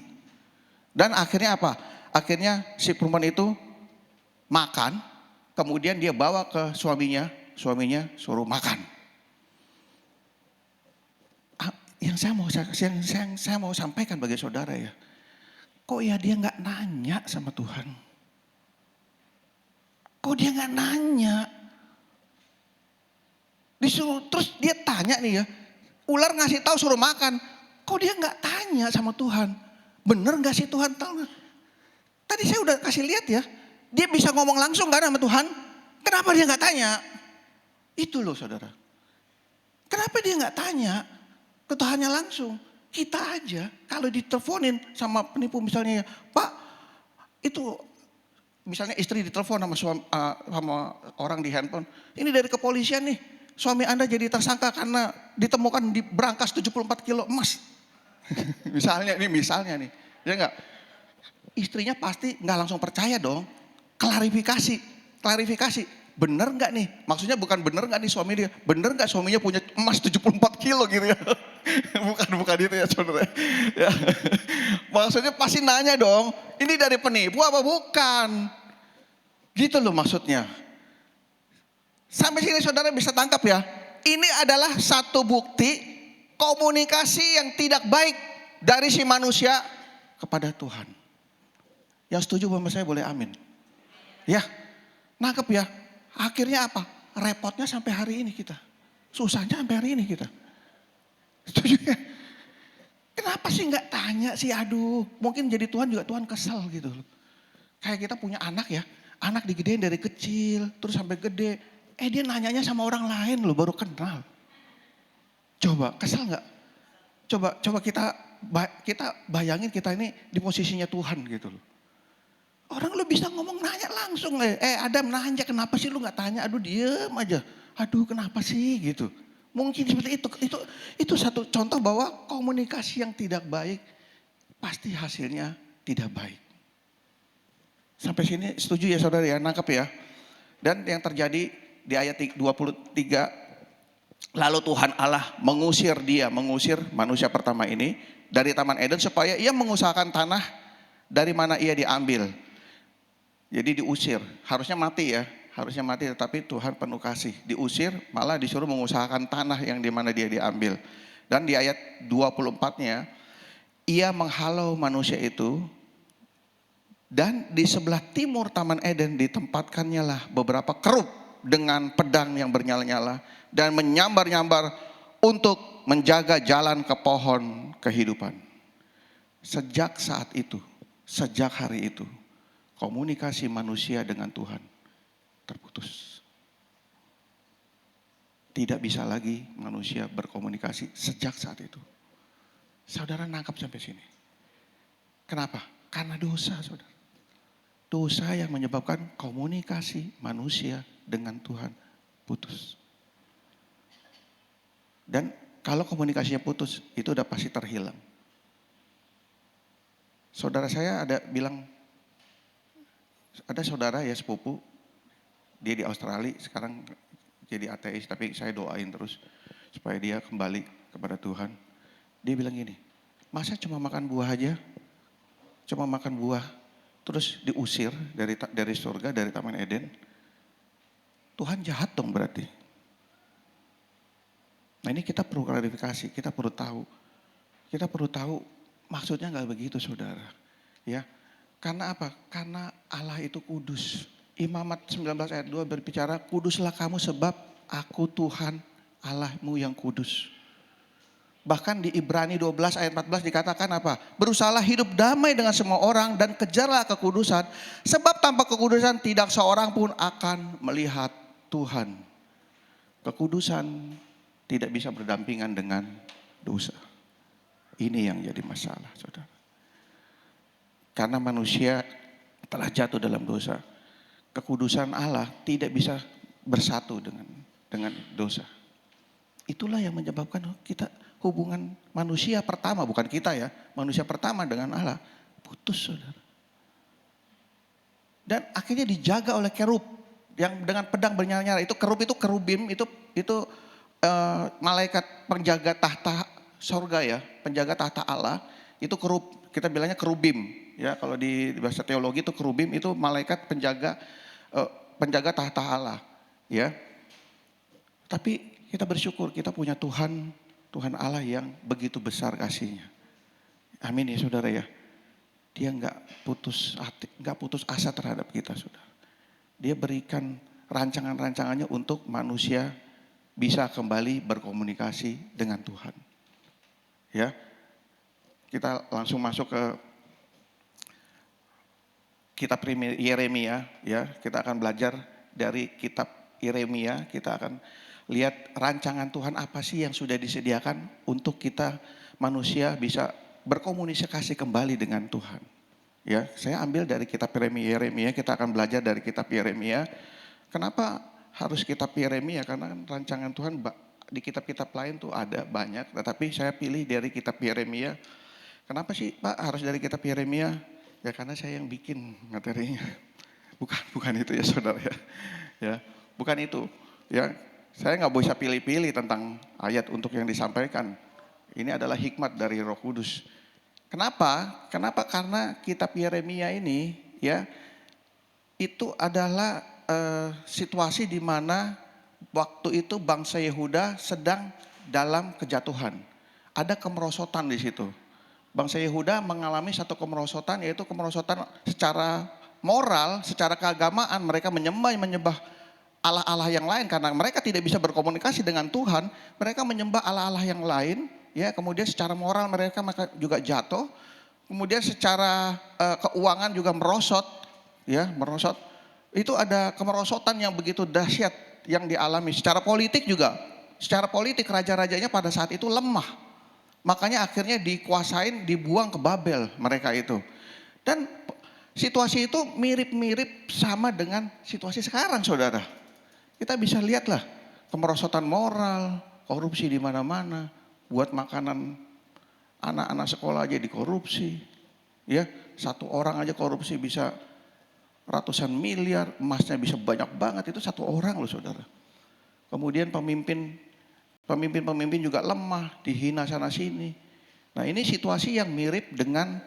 Dan akhirnya apa? Akhirnya si perempuan itu makan, kemudian dia bawa ke suaminya suruh makan. Yang saya mau sampaikan bagi saudara ya, kok ya dia nggak nanya sama Tuhan? Kok dia nggak nanya? Disuruh, terus dia tanya nih ya, ular ngasih tahu suruh makan, kok dia nggak tanya sama Tuhan? Bener nggak sih Tuhan tahu? Tadi saya udah kasih lihat ya, dia bisa ngomong langsung kan sama Tuhan? Kenapa dia nggak tanya? Itu loh saudara. Kenapa dia nggak tanya ke Tuhannya langsung? Kita aja kalau diteleponin sama penipu misalnya, Pak itu misalnya istri ditelepon sama orang di handphone, ini dari kepolisian nih, suami Anda jadi tersangka karena ditemukan di berangkas 74 kilo emas. misalnya nih, ya enggak? Istrinya pasti nggak langsung percaya dong, klarifikasi, bener nggak nih? Maksudnya bukan bener nggak nih suami dia, bener nggak suaminya punya emas 74 kilo gitu ya? bukan itu ya saudara. Ya. Maksudnya pasti nanya dong, ini dari penipu apa bukan? Gitu loh maksudnya. Sampai sini saudara bisa tangkap ya. Ini adalah satu bukti komunikasi yang tidak baik dari si manusia kepada Tuhan. Yang setuju sama saya boleh amin. Ya, nangkep ya. Akhirnya apa? Repotnya sampai hari ini kita. Susahnya sampai hari ini kita. Setuju ya? Kenapa sih nggak tanya sih? Aduh, mungkin jadi Tuhan juga Tuhan kesel gitu loh. Kayak kita punya anak ya. Anak digedein dari kecil, terus sampai gede. Dia nanyanya sama orang lain loh, baru kenal. Coba, kesel nggak? Coba kita bayangin kita ini di posisinya Tuhan gitu loh. Orang lu bisa ngomong nanya langsung. Adam nanya kenapa sih lu gak tanya? Aduh diem aja. Aduh kenapa sih gitu. Mungkin seperti itu. Itu satu contoh bahwa komunikasi yang tidak baik pasti hasilnya tidak baik. Sampai sini setuju ya saudara ya, nangkep ya. Dan yang terjadi di ayat 23. Lalu Tuhan Allah mengusir manusia pertama ini dari Taman Eden supaya ia mengusahakan tanah dari mana ia diambil. Jadi diusir, harusnya mati tetapi Tuhan penuh kasih. Diusir malah disuruh mengusahakan tanah yang di mana dia diambil. Dan di ayat 24-nya, ia menghalau manusia itu dan di sebelah timur Taman Eden ditempatkannya lah beberapa kerub dengan pedang yang bernyala-nyala dan menyambar-nyambar untuk menjaga jalan ke pohon kehidupan. Sejak saat itu, sejak hari itu, komunikasi manusia dengan Tuhan terputus. Tidak bisa lagi manusia berkomunikasi sejak saat itu. Saudara nangkap sampai sini. Kenapa? Karena dosa saudara. Dosa yang menyebabkan komunikasi manusia dengan Tuhan putus. Dan kalau komunikasinya putus, itu udah pasti terhilang. Saudara saya ada saudara ya sepupu, dia di Australia sekarang jadi ateis, tapi saya doain terus supaya dia kembali kepada Tuhan. Dia bilang gini, masa cuma makan buah aja, terus diusir dari surga, dari Taman Eden, Tuhan jahat dong berarti. Nah ini kita perlu klarifikasi, kita perlu tahu maksudnya nggak begitu saudara, ya. Karena apa? Karena Allah itu kudus. Imamat 19 ayat 2 berbicara, kuduslah kamu sebab aku Tuhan Allahmu yang kudus. Bahkan di Ibrani 12 ayat 14 dikatakan apa? Berusahalah hidup damai dengan semua orang dan kejarlah kekudusan. Sebab tanpa kekudusan tidak seorang pun akan melihat Tuhan. Kekudusan tidak bisa berdampingan dengan dosa. Ini yang jadi masalah, saudara. Karena manusia telah jatuh dalam dosa. Kekudusan Allah tidak bisa bersatu dengan dosa. Itulah yang menyebabkan kita hubungan manusia pertama, bukan kita ya, manusia pertama dengan Allah putus, saudara. Dan akhirnya dijaga oleh kerub yang dengan pedang bernyala-nyala. Itu kerub, itu kerubim, itu malaikat penjaga tahta surga ya, penjaga tahta Allah. Itu kerub, kita bilangnya kerubim ya. Kalau di bahasa teologi itu kerubim, itu malaikat penjaga tahta Allah ya. Tapi kita bersyukur kita punya Tuhan Allah yang begitu besar kasihnya. Amin ya saudara ya. Dia nggak putus asa terhadap kita, saudara. Dia berikan rancangan-rancangannya untuk manusia bisa kembali berkomunikasi dengan Tuhan. Ya, kita langsung masuk ke kitab Yeremia. Ya, kita akan belajar dari kitab Yeremia. Kita akan lihat rancangan Tuhan apa sih yang sudah disediakan untuk kita manusia bisa berkomunikasi kembali dengan Tuhan. Ya, saya ambil dari kitab Yeremia, kita akan belajar dari kitab Yeremia. Kenapa harus kitab Yeremia? Karena rancangan Tuhan di kitab-kitab lain tuh ada banyak, tetapi saya pilih dari kitab Yeremia. Kenapa sih Pak harus dari kitab Yeremia? Ya karena saya yang bikin materinya. Bukan itu ya saudara ya. Ya, bukan itu. Ya, saya nggak bisa pilih-pilih tentang ayat untuk yang disampaikan. Ini adalah hikmat dari Roh Kudus. Kenapa? Karena kitab Yeremia ini ya itu adalah situasi di mana waktu itu bangsa Yehuda sedang dalam kejatuhan. Ada kemerosotan di situ. Bangsa Yehuda mengalami satu kemerosotan, yaitu kemerosotan secara moral, secara keagamaan. Mereka menyembah Allah-Allah yang lain karena mereka tidak bisa berkomunikasi dengan Tuhan. Mereka menyembah Allah-Allah yang lain. Ya, kemudian secara moral mereka juga jatuh. Kemudian secara keuangan juga merosot, ya, merosot. Itu ada kemerosotan yang begitu dahsyat yang dialami. Secara politik juga. Secara politik raja-rajanya pada saat itu lemah. Makanya akhirnya dikuasain, dibuang ke Babel mereka itu. Dan situasi itu mirip-mirip sama dengan situasi sekarang, saudara. Kita bisa lihatlah kemerosotan moral, korupsi di mana-mana. Buat makanan anak-anak sekolah aja dikorupsi. Ya, satu orang aja korupsi bisa ratusan miliar, emasnya bisa banyak banget, itu satu orang loh saudara. Kemudian pemimpin juga lemah, dihina sana sini. Nah, ini situasi yang mirip dengan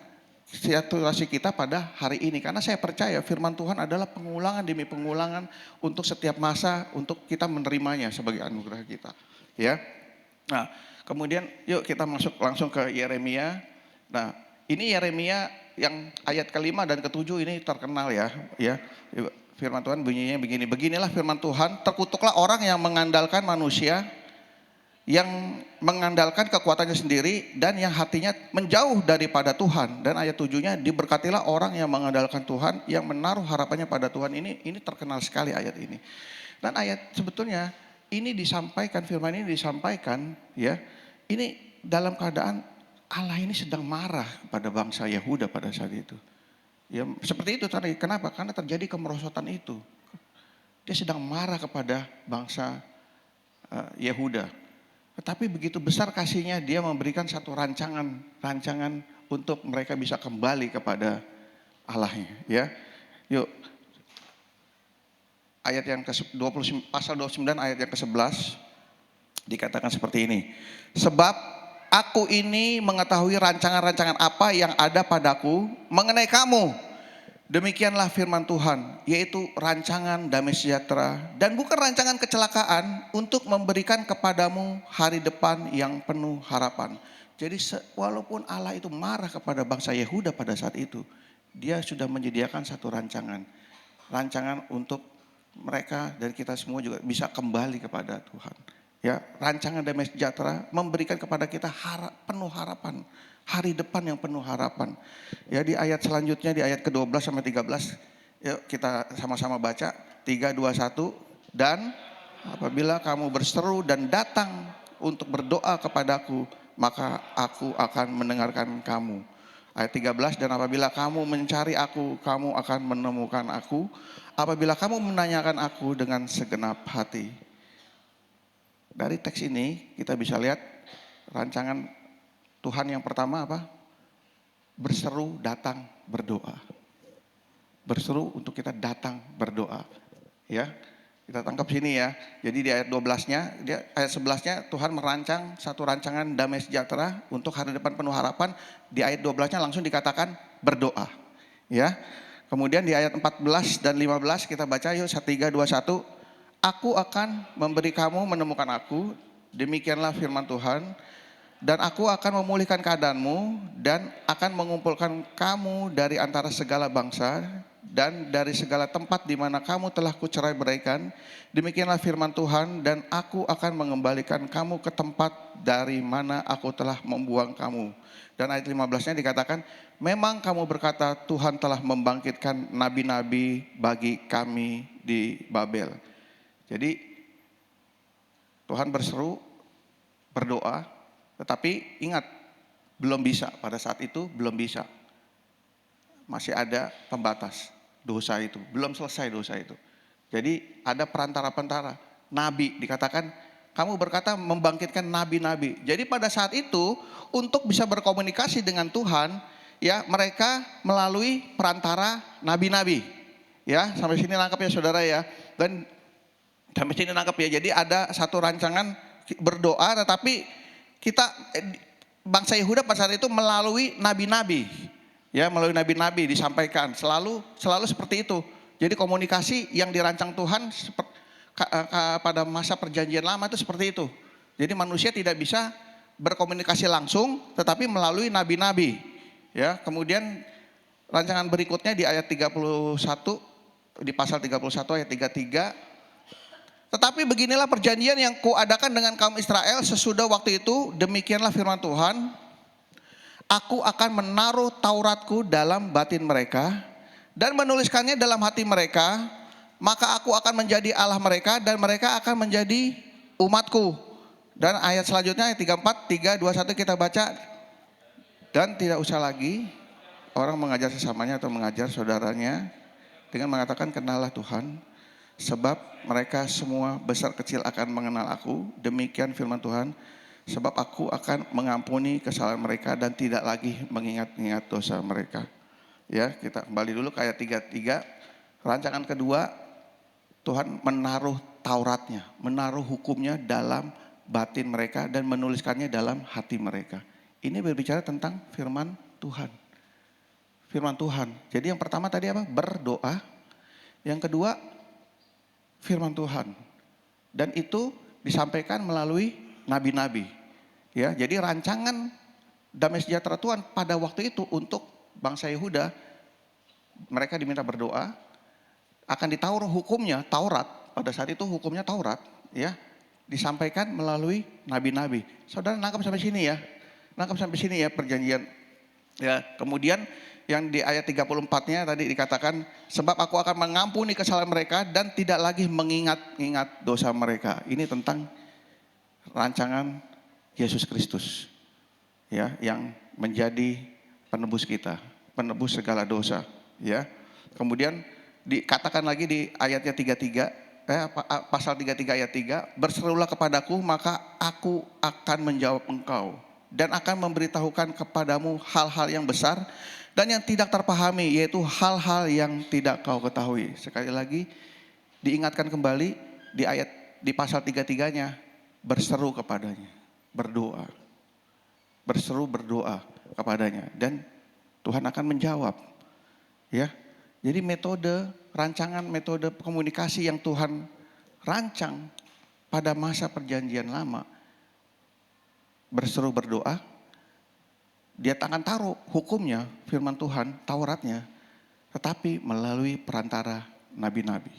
situasi kita pada hari ini. Karena saya percaya firman Tuhan adalah pengulangan demi pengulangan untuk setiap masa, untuk kita menerimanya sebagai anugerah kita. Ya. Nah, kemudian yuk kita masuk langsung ke Yeremia. Nah, ini Yeremia yang ayat ke-5 dan ke-7 ini terkenal ya. Firman Tuhan bunyinya begini. Beginilah firman Tuhan, terkutuklah orang yang mengandalkan manusia, yang mengandalkan kekuatannya sendiri dan yang hatinya menjauh daripada Tuhan. Dan ayat 7-nya, diberkatilah orang yang mengandalkan Tuhan, yang menaruh harapannya pada Tuhan. Ini terkenal sekali ayat ini. Dan ayat sebetulnya ini disampaikan, firman ini disampaikan ya. Ini dalam keadaan Allah ini sedang marah pada bangsa Yehuda pada saat itu. Ya, seperti itu tadi. Kenapa? Karena terjadi kemerosotan itu. Dia sedang marah kepada bangsa Yehuda. Tetapi begitu besar kasihnya, dia memberikan satu rancangan untuk mereka bisa kembali kepada Allahnya. Ya, yuk. Ayat yang ke-20, pasal 29 ayat yang ke-11 dikatakan seperti ini. Sebab aku ini mengetahui rancangan-rancangan apa yang ada padaku mengenai kamu. Demikianlah firman Tuhan, yaitu rancangan damai sejahtera dan bukan rancangan kecelakaan, untuk memberikan kepadamu hari depan yang penuh harapan. Jadi walaupun Allah itu marah kepada bangsa Yehuda pada saat itu, dia sudah menyediakan satu rancangan untuk mereka dan kita semua juga bisa kembali kepada Tuhan. Ya, rancangan damai sejahtera memberikan kepada kita penuh harapan, hari depan yang penuh harapan. Ya, di ayat selanjutnya, di ayat ke-12 sampai 13, yuk kita sama-sama baca. 3, 2, 1. Dan Apabila kamu berseru dan datang untuk berdoa kepadaku, maka aku akan mendengarkan kamu. Ayat 13, dan apabila kamu mencari aku, kamu akan menemukan aku. Apabila kamu menanyakan aku dengan segenap hati. Dari teks ini kita bisa lihat rancangan Tuhan yang pertama apa? Berseru, datang, berdoa. Berseru untuk kita datang berdoa. Ya, kita tangkap sini ya. Jadi di ayat 12-nya, ayat 11-nya Tuhan merancang satu rancangan damai sejahtera untuk hari depan penuh harapan. Di ayat 12-nya langsung dikatakan berdoa. Ya. Kemudian di ayat 14 dan 15 kita baca yuk 3, 2, 1. Aku akan memberi kamu menemukan aku, demikianlah firman Tuhan. Dan aku akan memulihkan keadaanmu dan akan mengumpulkan kamu dari antara segala bangsa dan dari segala tempat di mana kamu telah kucerai beraikan. Demikianlah firman Tuhan, dan aku akan mengembalikan kamu ke tempat dari mana aku telah membuang kamu. Dan ayat 15-nya dikatakan, memang kamu berkata Tuhan telah membangkitkan nabi-nabi bagi kami di Babel. Jadi Tuhan berseru, berdoa, tetapi ingat, belum bisa, pada saat itu belum bisa. Masih ada pembatas dosa itu, belum selesai dosa itu. Jadi ada perantara-perantara, nabi dikatakan, kamu berkata membangkitkan nabi-nabi. Jadi pada saat itu untuk bisa berkomunikasi dengan Tuhan, ya mereka melalui perantara nabi-nabi. Ya, sampai sini nangkap ya saudara ya. Dan sampai sini nangkap ya. Jadi ada satu rancangan berdoa, tetapi kita bangsa Yehuda pada saat itu melalui nabi-nabi, ya melalui nabi-nabi disampaikan selalu seperti itu. Jadi komunikasi yang dirancang Tuhan pada masa perjanjian lama itu seperti itu. Jadi manusia tidak bisa berkomunikasi langsung, tetapi melalui nabi-nabi. Ya, kemudian rancangan berikutnya di ayat 31, di pasal 31 ayat 33. Tetapi beginilah perjanjian yang kuadakan dengan kaum Israel sesudah waktu itu, demikianlah firman Tuhan. Aku akan menaruh Tauratku dalam batin mereka dan menuliskannya dalam hati mereka, maka aku akan menjadi Allah mereka dan mereka akan menjadi umatku. Dan ayat selanjutnya ayat 34, 3, 2, 1 kita baca. Dan tidak usah lagi orang mengajar sesamanya atau mengajar saudaranya dengan mengatakan kenallah Tuhan. Sebab mereka semua besar kecil akan mengenal aku, demikian firman Tuhan. Sebab aku akan mengampuni kesalahan mereka dan tidak lagi mengingat-ingat dosa mereka. Ya, kita kembali dulu ke ayat 33. Rancangan kedua, Tuhan menaruh Tauratnya, menaruh hukumnya dalam batin mereka dan menuliskannya dalam hati mereka. Ini berbicara tentang firman Tuhan. Firman Tuhan. Jadi yang pertama tadi apa? Berdoa. Yang kedua, firman Tuhan, dan itu disampaikan melalui nabi-nabi. Ya, jadi rancangan damai sejahtera Tuhan pada waktu itu untuk bangsa Yehuda, mereka diminta berdoa, akan ditaruh hukumnya Taurat, pada saat itu hukumnya Taurat, ya, disampaikan melalui nabi-nabi. Saudara nangkap sampai sini ya, nangkap sampai sini ya perjanjian. Ya, kemudian yang di ayat 34-nya tadi dikatakan, sebab aku akan mengampuni kesalahan mereka dan tidak lagi mengingat-ingat dosa mereka. Ini tentang rancangan Yesus Kristus, ya, yang menjadi penebus kita, penebus segala dosa, ya. Kemudian dikatakan lagi di ayatnya 33, pasal 33 ayat 3, berserulah kepadaku maka aku akan menjawab engkau dan akan memberitahukan kepadamu hal-hal yang besar dan yang tidak terpahami, yaitu hal-hal yang tidak kau ketahui. Sekali lagi diingatkan kembali di ayat di pasal 33-nya, berseru kepadanya, berdoa. Berseru berdoa kepadanya dan Tuhan akan menjawab. Ya. Jadi rancangan metode komunikasi yang Tuhan rancang pada masa perjanjian lama, berseru berdoa, dia akan taruh hukumnya, firman Tuhan, Tauratnya, tetapi melalui perantara nabi-nabi.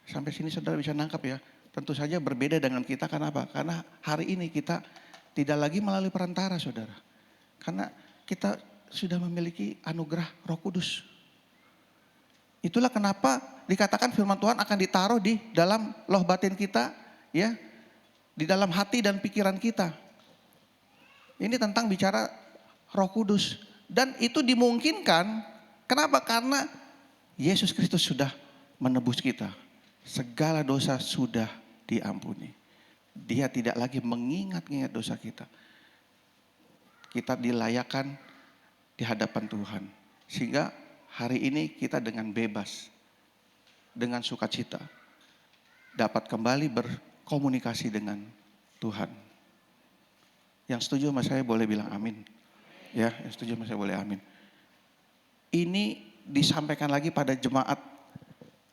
Sampai sini saudara bisa nangkap ya. Tentu saja berbeda dengan kita, kenapa? Karena hari ini kita tidak lagi melalui perantara saudara. Karena kita sudah memiliki anugerah Roh Kudus. Itulah kenapa dikatakan firman Tuhan akan ditaruh di dalam loh batin kita, ya, di dalam hati dan pikiran kita. Ini tentang bicara Roh Kudus. Dan itu dimungkinkan, kenapa? Karena Yesus Kristus sudah menebus kita. Segala dosa sudah diampuni. Dia tidak lagi mengingat-ingat dosa kita. Kita dilayakkan di hadapan Tuhan. Sehingga hari ini kita dengan bebas, dengan sukacita, dapat kembali berkomunikasi dengan Tuhan. Yang setuju sama saya boleh bilang amin. Ya, yang setuju sama saya boleh amin. Ini disampaikan lagi pada jemaat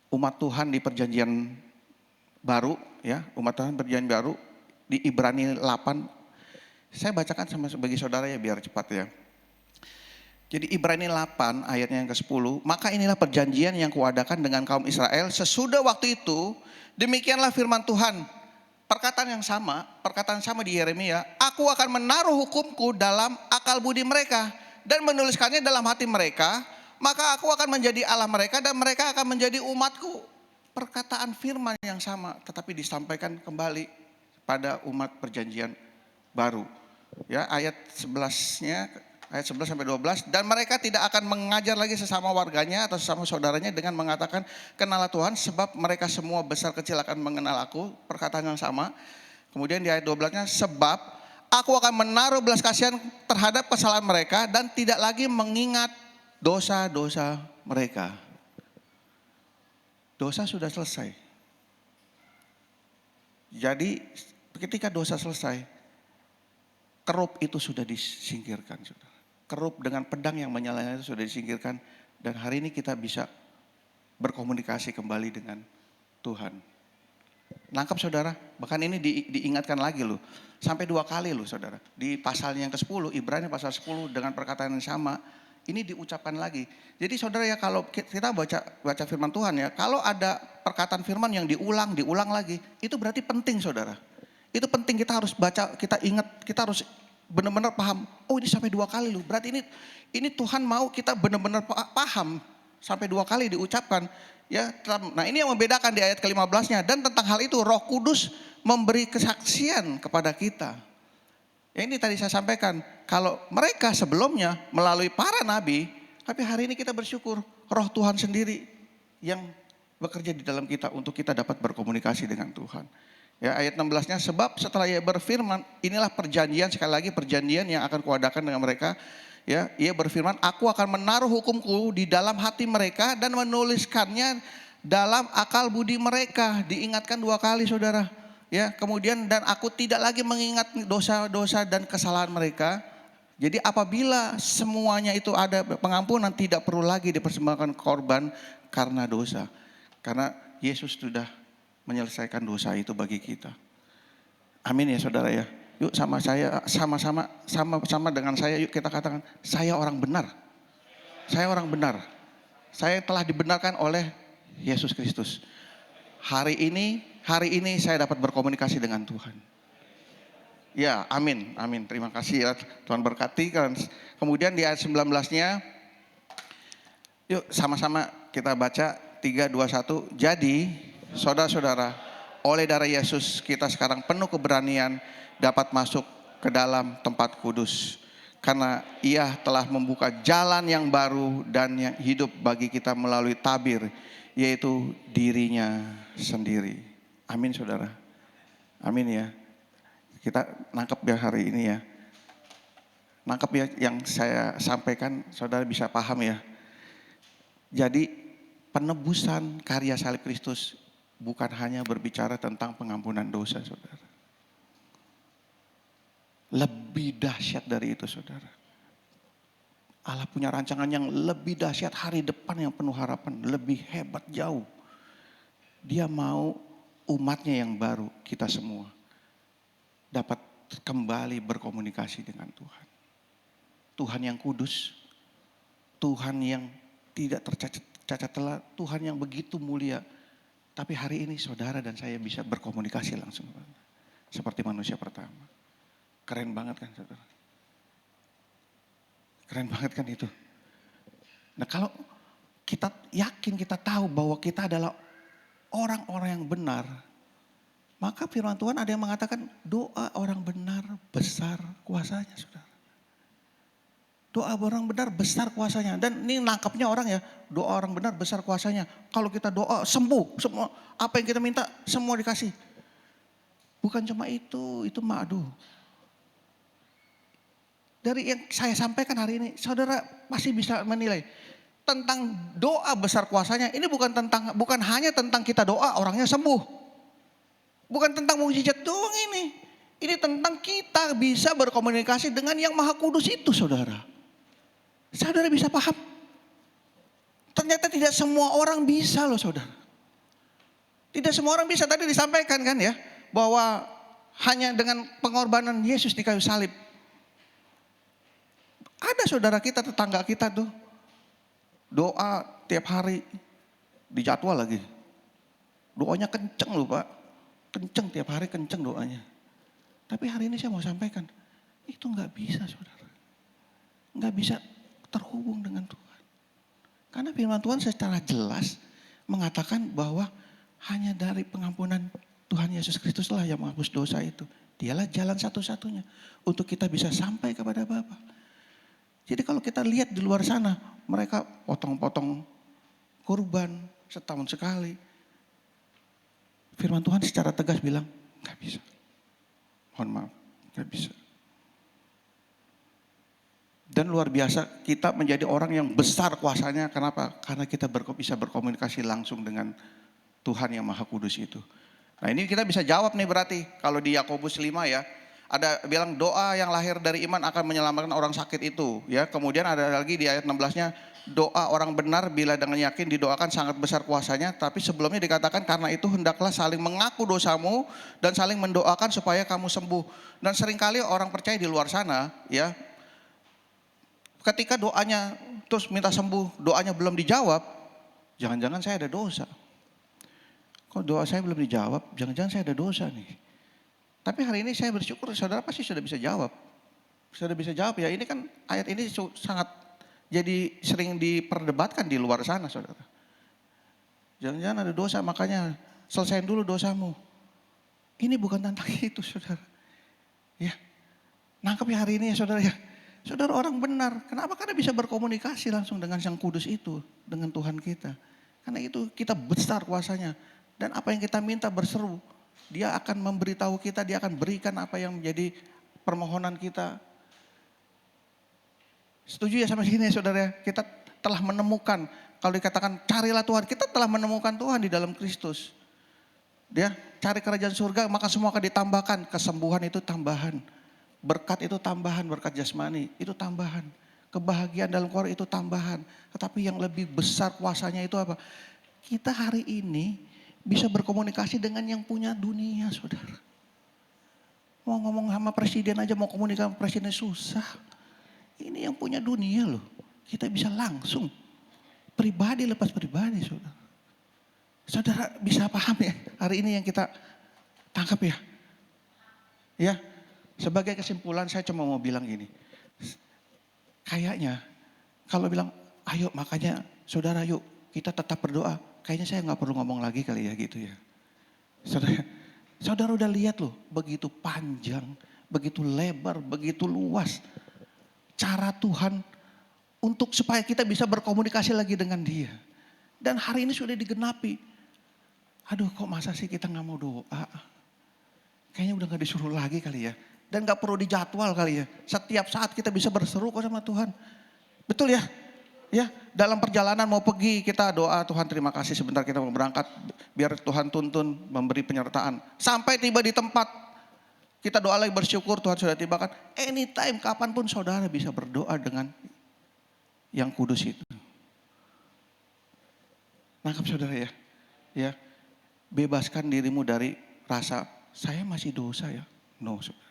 umat Tuhan di perjanjian baru, ya, umat Tuhan perjanjian baru di Ibrani 8. Saya bacakan sama bagi saudara ya biar cepat ya. Jadi Ibrani 8 ayatnya yang ke-10, maka inilah perjanjian yang kuadakan dengan kaum Israel sesudah waktu itu, demikianlah firman Tuhan. Perkataan sama di Yeremia, aku akan menaruh hukumku dalam akal budi mereka dan menuliskannya dalam hati mereka, maka aku akan menjadi Allah mereka dan mereka akan menjadi umatku. Perkataan firman yang sama tetapi disampaikan kembali pada umat perjanjian baru. Ya, ayat 11-nya, ayat 11 sampai 12, dan mereka tidak akan mengajar lagi sesama warganya atau sesama saudaranya dengan mengatakan kenallah Tuhan, sebab mereka semua besar kecil akan mengenal aku. Perkataan yang sama. Kemudian di ayat 12-nya, sebab aku akan menaruh belas kasihan terhadap kesalahan mereka dan tidak lagi mengingat dosa-dosa mereka. Dosa sudah selesai. Jadi ketika dosa selesai, kerup itu sudah disingkirkan, saudara. Kerup dengan pedang yang menyala itu sudah disingkirkan. Dan hari ini kita bisa berkomunikasi kembali dengan Tuhan. Nangkap saudara? Bahkan ini diingatkan lagi loh. Sampai 2 kali loh saudara. Di pasalnya yang ke-10, Ibrani pasal 10 dengan perkataan yang sama. Ini diucapkan lagi. Jadi saudara ya, kalau kita baca firman Tuhan ya. Kalau ada perkataan firman yang diulang lagi. Itu berarti penting saudara. Itu penting, kita harus baca, kita ingat, kita harus benar-benar paham. Oh, ini sampai 2 kali loh. Berarti ini Tuhan mau kita benar-benar paham sampai 2 kali diucapkan. Ya, nah ini yang membedakan di ayat ke-15-nya. Dan tentang hal itu Roh Kudus memberi kesaksian kepada kita. Ya, ini tadi saya sampaikan. Kalau mereka sebelumnya melalui para nabi, tapi hari ini kita bersyukur Roh Tuhan sendiri yang bekerja di dalam kita untuk kita dapat berkomunikasi dengan Tuhan. Ya, ayat 16-nya, sebab setelah ia berfirman, inilah perjanjian, sekali lagi perjanjian yang akan kuadakan dengan mereka. Ya, ia berfirman, aku akan menaruh hukumku di dalam hati mereka dan menuliskannya dalam akal budi mereka. Diingatkan 2 kali saudara. Ya, kemudian dan aku tidak lagi mengingat dosa-dosa dan kesalahan mereka. Jadi apabila semuanya itu ada pengampunan, tidak perlu lagi dipersembahkan korban karena dosa. Karena Yesus sudah menyelesaikan dosa itu bagi kita. Amin ya saudara ya. Yuk sama-sama dengan saya, yuk kita katakan, saya orang benar. Saya orang benar. Saya telah dibenarkan oleh Yesus Kristus. Hari ini saya dapat berkomunikasi dengan Tuhan. Ya, amin. Terima kasih ya, Tuhan berkati. Kemudian di ayat 19-nya, yuk sama-sama kita baca 3, 2, 1. Jadi saudara-saudara, oleh darah Yesus kita sekarang penuh keberanian dapat masuk ke dalam tempat kudus. Karena ia telah membuka jalan yang baru dan yang hidup bagi kita melalui tabir, yaitu dirinya sendiri. Amin saudara. Amin ya. Kita nangkep ya hari ini ya. Nangkep ya yang saya sampaikan, saudara bisa paham ya. Jadi penebusan karya salib Kristus bukan hanya berbicara tentang pengampunan dosa saudara. Lebih dahsyat dari itu saudara. Allah punya rancangan yang lebih dahsyat, hari depan yang penuh harapan, lebih hebat jauh. Dia mau umatnya yang baru, kita semua, dapat kembali berkomunikasi dengan Tuhan. Tuhan yang kudus, Tuhan yang tidak tercacat celah, Tuhan yang begitu mulia. Tapi hari ini saudara dan saya bisa berkomunikasi langsung seperti manusia pertama. Keren banget kan saudara? Keren banget kan itu? Nah kalau kita yakin, kita tahu bahwa kita adalah orang-orang yang benar, maka firman Tuhan ada yang mengatakan doa orang benar besar kuasanya, saudara. Doa orang benar besar kuasanya. Dan ini nangkapnya orang ya, doa orang benar besar kuasanya. Kalau kita doa sembuh, semua apa yang kita minta semua dikasih. Bukan cuma itu mah aduh. Dari yang saya sampaikan hari ini, saudara pasti bisa menilai tentang doa besar kuasanya. Ini bukan hanya tentang kita doa orangnya sembuh. Bukan tentang mukjizat doang ini. Ini tentang kita bisa berkomunikasi dengan yang Maha Kudus itu, saudara. Saudara bisa paham? Ternyata tidak semua orang bisa loh, saudara. Tidak semua orang bisa. Tadi disampaikan kan ya, bahwa hanya dengan pengorbanan Yesus di kayu salib. Ada saudara kita, tetangga kita tuh, doa tiap hari, dijadwal lagi. Doanya kenceng loh Pak. Kenceng tiap hari, kenceng doanya. Tapi hari ini saya mau sampaikan, itu gak bisa saudara. Gak bisa terhubung dengan Tuhan. Karena firman Tuhan secara jelas mengatakan bahwa hanya dari pengampunan Tuhan Yesus Kristus lah yang menghapus dosa itu. Dialah jalan satu-satunya untuk kita bisa sampai kepada Bapa. Jadi kalau kita lihat di luar sana, mereka potong-potong kurban setahun sekali. Firman Tuhan secara tegas bilang, gak bisa. Mohon maaf, gak bisa. Dan luar biasa kita menjadi orang yang besar kuasanya. Kenapa? Karena kita bisa berkomunikasi langsung dengan Tuhan yang Maha Kudus itu. Nah ini kita bisa jawab nih berarti. Kalau di Yakobus 5 ya. Ada bilang doa yang lahir dari iman akan menyelamatkan orang sakit itu. Ya, kemudian ada lagi di ayat 16-nya. Doa orang benar bila dengan yakin didoakan sangat besar kuasanya. Tapi sebelumnya dikatakan karena itu hendaklah saling mengaku dosamu. Dan saling mendoakan supaya kamu sembuh. Dan seringkali orang percaya di luar sana ya. Ketika doanya terus minta sembuh, doanya belum dijawab, jangan-jangan saya ada dosa. Kok doa saya belum dijawab, jangan-jangan saya ada dosa nih. Tapi hari ini saya bersyukur saudara pasti sudah bisa jawab. Sudah bisa jawab ya, ini kan ayat ini sangat jadi sering diperdebatkan di luar sana saudara. Jangan-jangan ada dosa makanya selesaiin dulu dosamu. Ini bukan tentang itu saudara. Ya, nangkep ya hari ini ya saudara ya. Saudara orang benar, kenapa? Karena bisa berkomunikasi langsung dengan Sang Kudus itu, dengan Tuhan kita. Karena itu kita besar kuasanya. Dan apa yang kita minta berseru, Dia akan memberitahu kita, Dia akan berikan apa yang menjadi permohonan kita. Setuju ya sama sini saudara? Kita telah menemukan, kalau dikatakan carilah Tuhan, kita telah menemukan Tuhan di dalam Kristus. Dia cari kerajaan surga, maka semua akan ditambahkan. Kesembuhan itu tambahan. Berkat itu tambahan, berkat jasmani itu tambahan. Kebahagiaan dalam keluarga itu tambahan. Tetapi yang lebih besar kuasanya itu apa? Kita hari ini bisa berkomunikasi dengan yang punya dunia saudara. Mau ngomong sama presiden aja, mau komunikasi sama presiden susah. Ini yang punya dunia loh. Kita bisa langsung. Pribadi lepas pribadi saudara. Saudara bisa paham ya hari ini yang kita tangkap ya. Ya. Sebagai kesimpulan saya cuma mau bilang gini. Kayaknya kalau bilang ayo makanya saudara yuk kita tetap berdoa. Kayaknya saya gak perlu ngomong lagi kali ya gitu ya. Saudara udah lihat loh begitu panjang, begitu lebar, begitu luas. Cara Tuhan untuk supaya kita bisa berkomunikasi lagi dengan Dia. Dan hari ini sudah digenapi. Aduh kok masa sih kita gak mau doa. Kayaknya udah gak disuruh lagi kali ya. Dan gak perlu dijadwal kali ya. Setiap saat kita bisa berseru kok sama Tuhan. Betul ya? Ya, dalam perjalanan mau pergi kita doa Tuhan terima kasih sebentar kita mau berangkat. Biar Tuhan tuntun memberi penyertaan. Sampai tiba di tempat kita doa lagi bersyukur Tuhan sudah tibakan. Anytime kapanpun saudara bisa berdoa dengan yang kudus itu. Nangkap saudara ya? Ya, bebaskan dirimu dari rasa saya masih dosa ya. No saudara.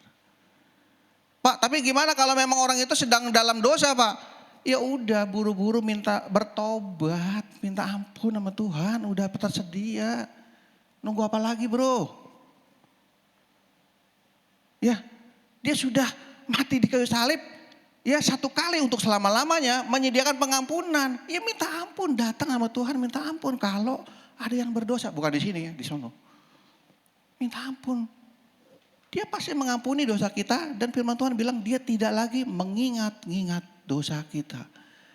Pak, tapi gimana kalau memang orang itu sedang dalam dosa, Pak? Ya udah buru-buru minta bertobat, minta ampun sama Tuhan, udah tersedia. Nunggu apa lagi, Bro? Ya, dia sudah mati di kayu salib. Ya satu kali untuk selama-lamanya menyediakan pengampunan. Ya minta ampun, datang sama Tuhan minta ampun. Kalau ada yang berdosa, bukan di sini ya, di sono. Minta ampun. Dia pasti mengampuni dosa kita dan firman Tuhan bilang dia tidak lagi mengingat-ingat dosa kita.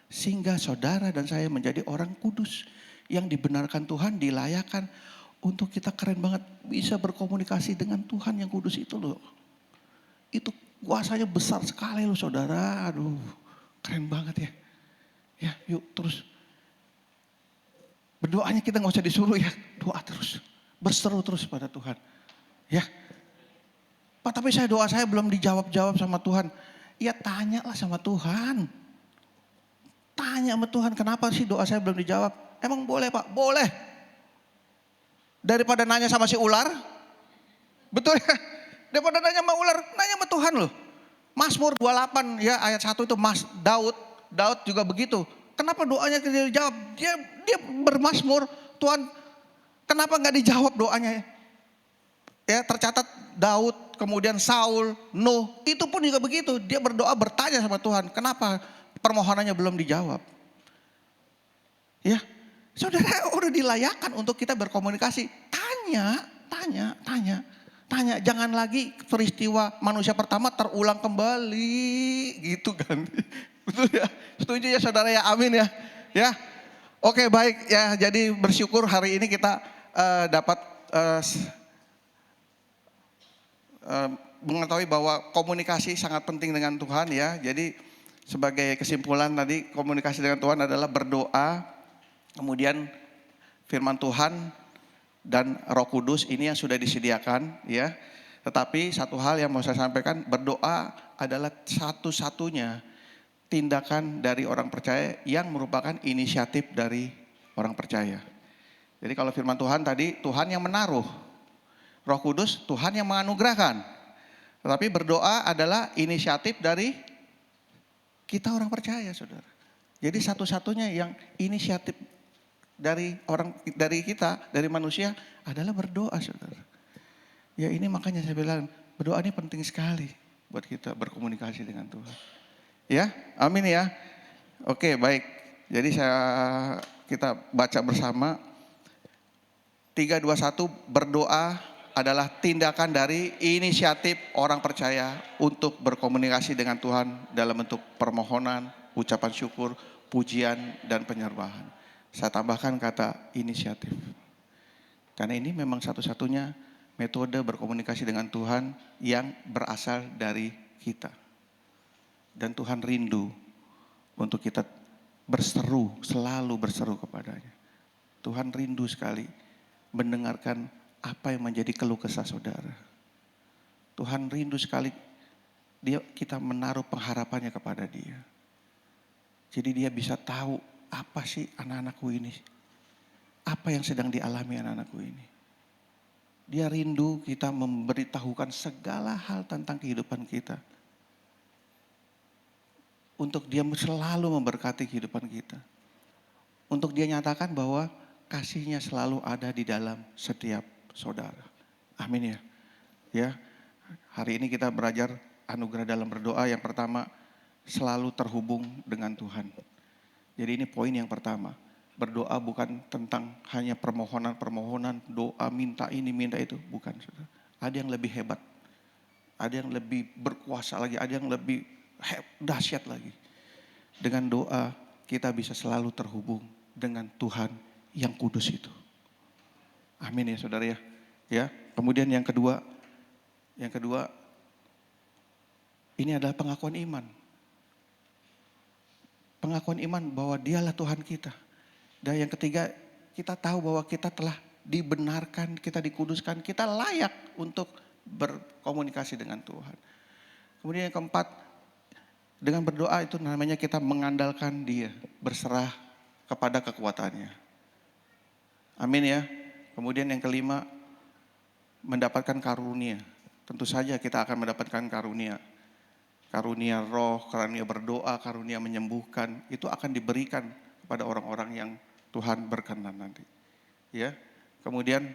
Sehingga saudara dan saya menjadi orang kudus yang dibenarkan Tuhan, dilayakkan untuk kita keren banget bisa berkomunikasi dengan Tuhan yang kudus itu loh. Itu kuasanya besar sekali loh saudara. Aduh, keren banget ya. Ya, yuk terus. Berdoanya kita gak usah disuruh ya. Doa terus. Berseru terus pada Tuhan. Ya. Pak, tapi doa saya belum dijawab-jawab sama Tuhan. Ya tanyalah sama Tuhan. Tanya sama Tuhan, kenapa sih doa saya belum dijawab? Emang boleh Pak? Boleh. Daripada nanya sama si ular. Betul ya? Daripada nanya sama ular, nanya sama Tuhan loh. Mazmur 28 ya ayat 1 itu Daud juga begitu. Kenapa doanya tidak dijawab? Dia bermazmur, Tuhan kenapa gak dijawab doanya ya? Ya tercatat Daud, kemudian Saul, Nuh, itu pun juga begitu. Dia berdoa bertanya sama Tuhan, kenapa permohonannya belum dijawab? Ya, saudara udah dilayakkan untuk kita berkomunikasi. Tanya. Jangan lagi peristiwa manusia pertama terulang kembali, gitu kan? Betul ya? Setuju ya saudara ya? Amin ya. Ya, oke baik ya. Jadi bersyukur hari ini kita dapat mengetahui bahwa komunikasi sangat penting dengan Tuhan ya. Jadi sebagai kesimpulan tadi komunikasi dengan Tuhan adalah berdoa, kemudian firman Tuhan dan Roh Kudus ini yang sudah disediakan ya. Tetapi satu hal yang mau saya sampaikan, berdoa adalah satu-satunya tindakan dari orang percaya yang merupakan inisiatif dari orang percaya. Jadi kalau firman Tuhan tadi, Tuhan yang menaruh, Roh Kudus Tuhan yang menganugerahkan. Tetapi berdoa adalah inisiatif dari kita orang percaya, saudara. Jadi satu-satunya yang inisiatif dari kita, dari manusia adalah berdoa, saudara. Ya ini makanya saya bilang berdoa ini penting sekali buat kita berkomunikasi dengan Tuhan. Ya, amin ya. Oke, baik. Jadi kita baca bersama. 3, 2, 1, berdoa adalah tindakan dari inisiatif orang percaya untuk berkomunikasi dengan Tuhan dalam bentuk permohonan, ucapan syukur, pujian, dan penyerbahan. Saya tambahkan kata inisiatif. Karena ini memang satu-satunya metode berkomunikasi dengan Tuhan yang berasal dari kita. Dan Tuhan rindu untuk kita berseru, selalu berseru kepadanya. Tuhan rindu sekali mendengarkan apa yang menjadi keluh kesah saudara. Tuhan rindu sekali kita menaruh pengharapannya kepada Dia. Jadi Dia bisa tahu apa sih anak-anakku ini. Apa yang sedang dialami anak-anakku ini. Dia rindu kita memberitahukan segala hal tentang kehidupan kita. Untuk Dia selalu memberkati kehidupan kita. Untuk Dia nyatakan bahwa kasih-Nya selalu ada di dalam setiap saudara. Amin ya. Ya. Hari ini kita belajar anugerah dalam berdoa. Yang pertama, selalu terhubung dengan Tuhan. Jadi ini poin yang pertama. Berdoa bukan tentang hanya permohonan, doa minta ini, minta itu. Bukan. Saudara. Ada yang lebih hebat. Ada yang lebih berkuasa lagi. Ada yang lebih dahsyat lagi. Dengan doa kita bisa selalu terhubung dengan Tuhan yang kudus itu. Amin ya saudara ya. Ya. Kemudian yang kedua ini adalah pengakuan iman. Pengakuan iman bahwa Dialah Tuhan kita. Dan yang ketiga, kita tahu bahwa kita telah dibenarkan, kita dikuduskan, kita layak untuk berkomunikasi dengan Tuhan. Kemudian yang keempat, dengan berdoa itu namanya kita mengandalkan Dia, berserah kepada kekuatannya. Amin ya. Kemudian yang kelima, mendapatkan karunia. Tentu saja kita akan mendapatkan karunia. Karunia roh, karunia berdoa, karunia menyembuhkan. Itu akan diberikan kepada orang-orang yang Tuhan berkenan nanti. Ya. Kemudian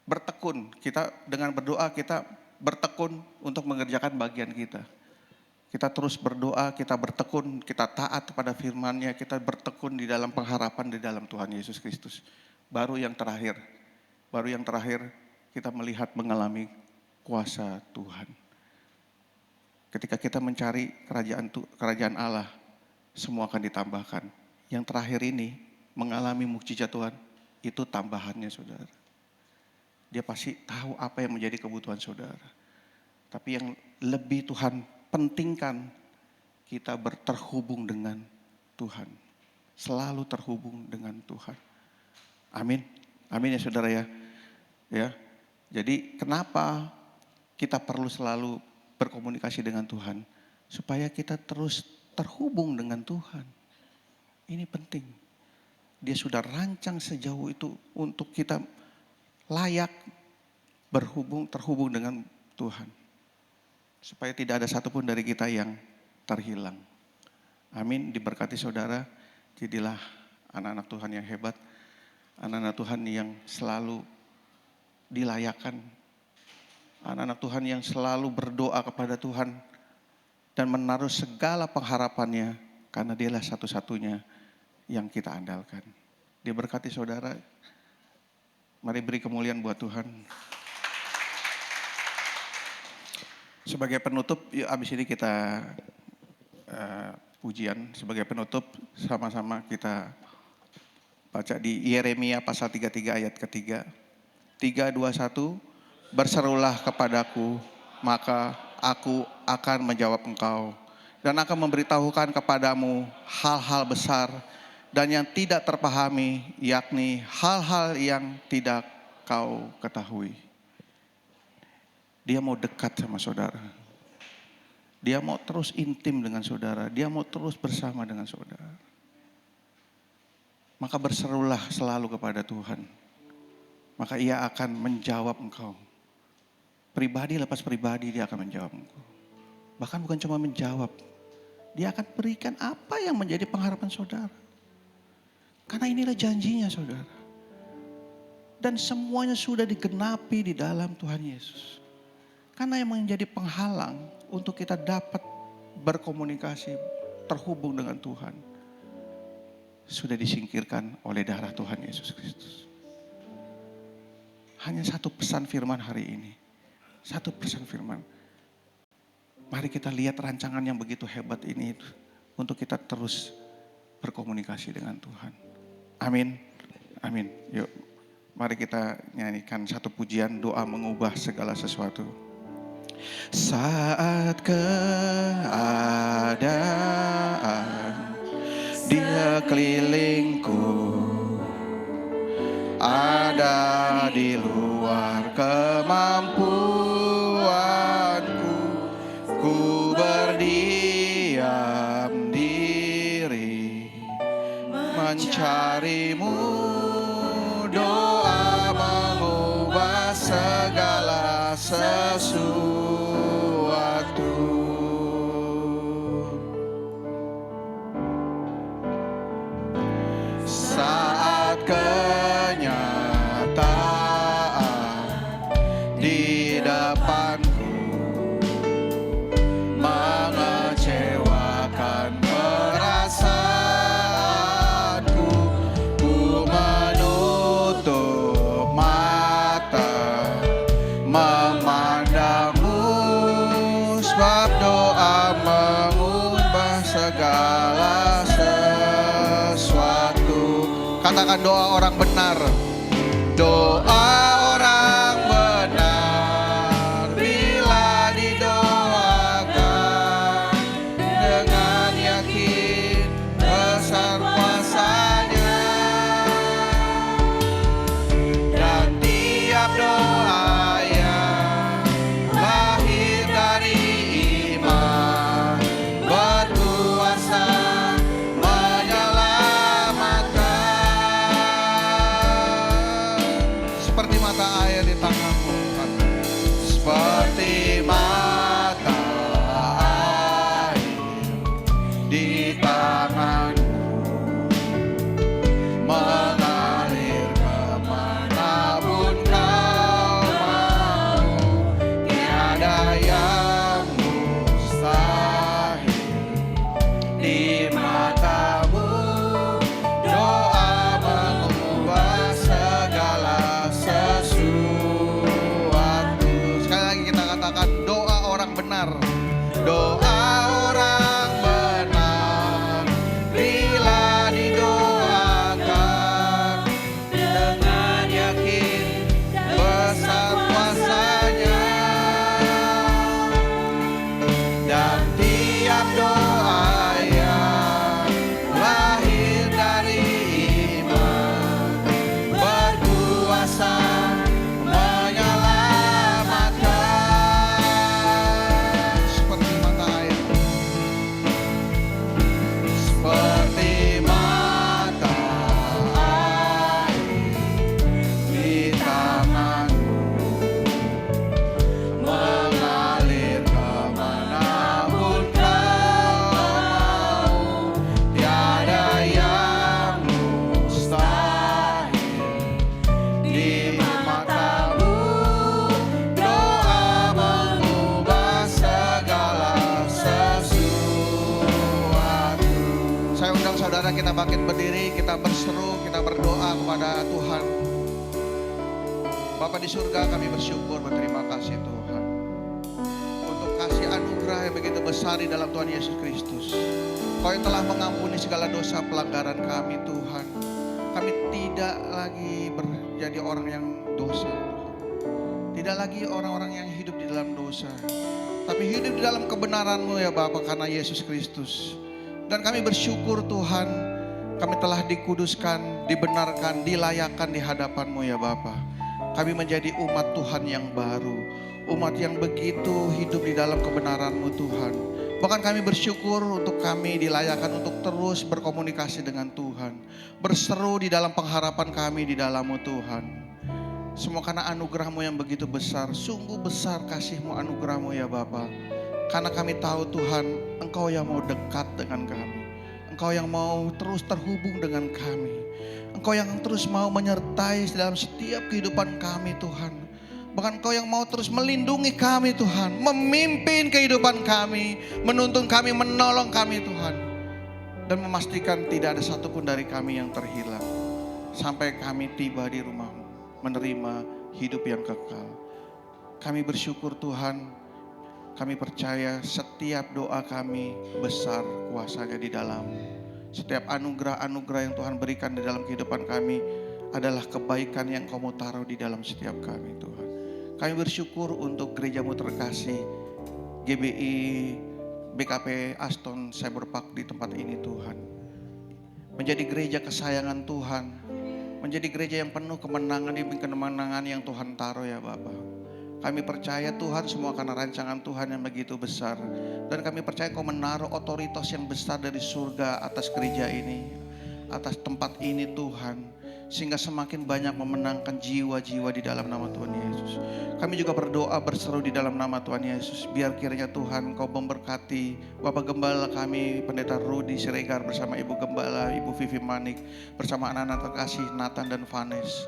bertekun. Kita dengan berdoa kita bertekun untuk mengerjakan bagian kita. Kita terus berdoa, kita bertekun, kita taat kepada firman-Nya, kita bertekun di dalam pengharapan di dalam Tuhan Yesus Kristus. Baru yang terakhir kita melihat mengalami kuasa Tuhan. Ketika kita mencari kerajaan Allah, semua akan ditambahkan. Yang terakhir ini mengalami mukjizat Tuhan, itu tambahannya saudara. Dia pasti tahu apa yang menjadi kebutuhan saudara. Tapi yang lebih Tuhan pentingkan, kita terhubung dengan Tuhan. Selalu terhubung dengan Tuhan. Amin. Amin ya saudara ya. Ya. Jadi kenapa kita perlu selalu berkomunikasi dengan Tuhan? Supaya kita terus terhubung dengan Tuhan. Ini penting. Dia sudah rancang sejauh itu untuk kita layak terhubung dengan Tuhan. Supaya tidak ada satupun dari kita yang terhilang. Amin, diberkati saudara. Jadilah anak-anak Tuhan yang hebat. Anak-anak Tuhan yang selalu dilayakkan. Anak-anak Tuhan yang selalu berdoa kepada Tuhan. Dan menaruh segala pengharapannya. Karena dialah satu-satunya yang kita andalkan. Diberkati saudara. Mari beri kemuliaan buat Tuhan. Sebagai penutup, yuk abis ini kita pujian. Sebagai penutup sama-sama kita baca di Yeremia pasal 33 ayat ketiga. 3, 2, 1. Berserulah kepadaku, maka aku akan menjawab engkau. Dan akan memberitahukan kepadamu hal-hal besar dan yang tidak terpahami, yakni hal-hal yang tidak kau ketahui. Dia mau dekat sama saudara. Dia mau terus intim dengan saudara. Dia mau terus bersama dengan saudara. Maka berserulah selalu kepada Tuhan. Maka ia akan menjawab engkau. Pribadi lepas pribadi dia akan menjawab engkau. Bahkan bukan cuma menjawab. Dia akan berikan apa yang menjadi pengharapan saudara. Karena inilah janjinya saudara. Dan semuanya sudah digenapi di dalam Tuhan Yesus. Karena yang menjadi penghalang untuk kita dapat berkomunikasi, terhubung dengan Tuhan, sudah disingkirkan oleh darah Tuhan Yesus Kristus. Hanya satu pesan firman hari ini. Satu pesan firman. Mari kita lihat rancangan yang begitu hebat ini untuk kita terus berkomunikasi dengan Tuhan. Amin. Amin. Yuk, mari kita nyanyikan satu pujian, doa mengubah segala sesuatu. Saat keadaan di sekelilingku ada di luar kemampuanku, ku berdiam diri mencarimu. Doa mengubah segala sesuatu. Saat kenyataan di depanku mengecewakan perasaanku, ku menutup mata memandangmu, sebab doa mengubah segala sesuatu. Katakan doa orang benar. Doa orang benar bila didoakan dengan yakin besar kuasanya. Dan tiap doa yang lahir dari iman berkuasa menyelamatkan. Seperti doa orang benar bila didoakan dengan yakin besar kuasanya, dan tiap doa yang lahir dari iman berkuasa menyelamatkan. Seperti mata air, seperti mata air di tanganmu, mengalir kemanapun kau mau. Tiada yang mustahil di matamu. Doa mengubah segala sesuatu. Saya undang saudara, kita bangkit berdiri, kita berseru, kita berdoa kepada Tuhan. Bapa di surga, kami bersyukur, berterima kasih Tuhan untuk kasih anugerah yang begitu besar di dalam Tuhan Yesus Kristus. Kau yang telah mengampuni segala dosa pelanggaran kami Tuhan. Kami tidak lagi menjadi orang yang dosa Tuhan. Tidak lagi orang-orang yang hidup di dalam dosa, tapi hidup di dalam kebenaran-Mu ya Bapa, karena Yesus Kristus. Dan kami bersyukur Tuhan, kami telah dikuduskan, dibenarkan, dilayakkan di hadapan-Mu ya Bapa. Kami menjadi umat Tuhan yang baru, umat yang begitu hidup di dalam kebenaran-Mu Tuhan. Bahkan kami bersyukur untuk kami dilayakkan untuk terus berkomunikasi dengan Tuhan, berseru di dalam pengharapan kami di dalam-Mu Tuhan. Semua karena anugerah-Mu yang begitu besar, sungguh besar kasih-Mu, anugerah-Mu ya Bapa. Karena kami tahu Tuhan, Engkau yang mau dekat dengan kami, Engkau yang mau terus terhubung dengan kami, Engkau yang terus mau menyertai dalam setiap kehidupan kami Tuhan. Bahkan Engkau yang mau terus melindungi kami Tuhan, memimpin kehidupan kami, menuntun kami, menolong kami Tuhan. Dan memastikan tidak ada satupun dari kami yang terhilang. Sampai kami tiba di rumah-Mu, menerima hidup yang kekal. Kami bersyukur Tuhan, kami percaya setiap doa kami besar kuasanya di dalam. Setiap anugerah-anugerah yang Tuhan berikan di dalam kehidupan kami adalah kebaikan yang Kau mau taruh di dalam setiap kami Tuhan. Kami bersyukur untuk gereja-Mu terkasih, GBI BKP Aston Cyberpark di tempat ini Tuhan. Menjadi gereja kesayangan Tuhan, menjadi gereja yang penuh kemenangan demi kemenangan yang Tuhan taruh ya Bapa. Kami percaya Tuhan semua karena rancangan Tuhan yang begitu besar. Dan kami percaya Kau menaruh otoritas yang besar dari surga atas gereja ini, atas tempat ini Tuhan. Sehingga semakin banyak memenangkan jiwa-jiwa di dalam nama Tuhan Yesus. Kami juga berdoa berseru di dalam nama Tuhan Yesus. Biar kiranya Tuhan Kau memberkati Bapak Gembala kami, Pendeta Rudi Siregar bersama Ibu Gembala, Ibu Vivi Manik, bersama anak-anak terkasih Nathan dan Vanes.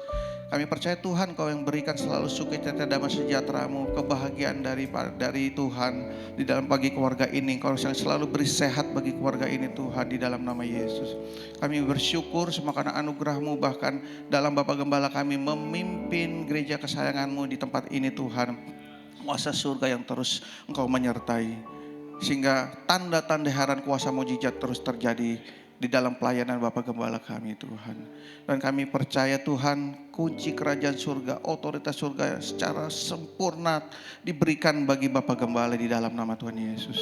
Kami percaya Tuhan Kau yang berikan selalu sukacita, damai sejahtera-Mu, kebahagiaan dari Tuhan di dalam bagi keluarga ini. Kau yang selalu beri sehat bagi keluarga ini Tuhan di dalam nama Yesus. Kami bersyukur semua karena anugerah-Mu, bahkan dalam Bapak Gembala kami memimpin gereja kesayangan-Mu di tempat ini Tuhan. Kuasa surga yang terus Engkau menyertai. Sehingga tanda-tanda heran kuasa mujizat terus terjadi di dalam pelayanan Bapak Gembala kami Tuhan. Dan kami percaya Tuhan, kunci kerajaan surga, otoritas surga secara sempurna diberikan bagi Bapak Gembala di dalam nama Tuhan Yesus.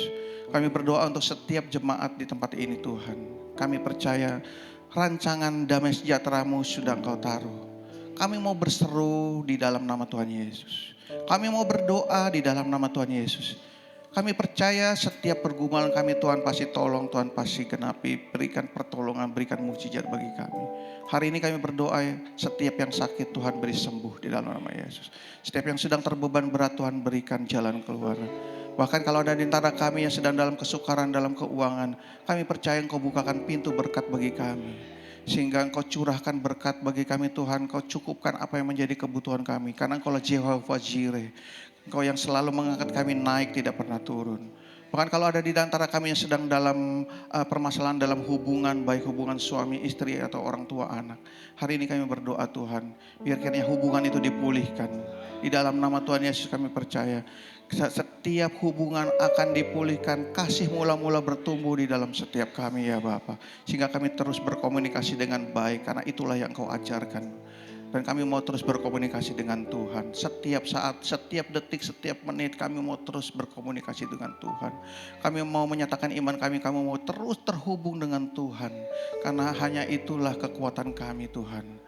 Kami berdoa untuk setiap jemaat di tempat ini Tuhan. Kami percaya rancangan damai sejahtera-Mu sudah Engkau taruh. Kami mau berseru di dalam nama Tuhan Yesus. Kami mau berdoa di dalam nama Tuhan Yesus. Kami percaya setiap pergumulan kami Tuhan pasti tolong, Tuhan pasti genapi, berikan pertolongan, berikan mukjizat bagi kami. Hari ini kami berdoa setiap yang sakit Tuhan beri sembuh di dalam nama Yesus. Setiap yang sedang terbeban berat Tuhan berikan jalan keluar. Bahkan kalau ada di antara kami yang sedang dalam kesukaran, dalam keuangan, kami percaya Engkau bukakan pintu berkat bagi kami. Sehingga Engkau curahkan berkat bagi kami Tuhan, Engkau cukupkan apa yang menjadi kebutuhan kami. Karena Engkau lah Jehovah Jireh. Engkau yang selalu mengangkat kami naik, tidak pernah turun. Bahkan kalau ada di antara kami yang sedang dalam permasalahan dalam hubungan, baik hubungan suami, istri atau orang tua anak. Hari ini kami berdoa Tuhan, biar kiranya hubungan itu dipulihkan. Di dalam nama Tuhan Yesus kami percaya. Setiap hubungan akan dipulihkan. Kasih mula-mula bertumbuh di dalam setiap kami ya Bapa. Sehingga kami terus berkomunikasi dengan baik. Karena itulah yang Kau ajarkan. Dan kami mau terus berkomunikasi dengan Tuhan. Setiap saat, setiap detik, setiap menit kami mau terus berkomunikasi dengan Tuhan. Kami mau menyatakan iman kami mau terus terhubung dengan Tuhan. Karena hanya itulah kekuatan kami Tuhan.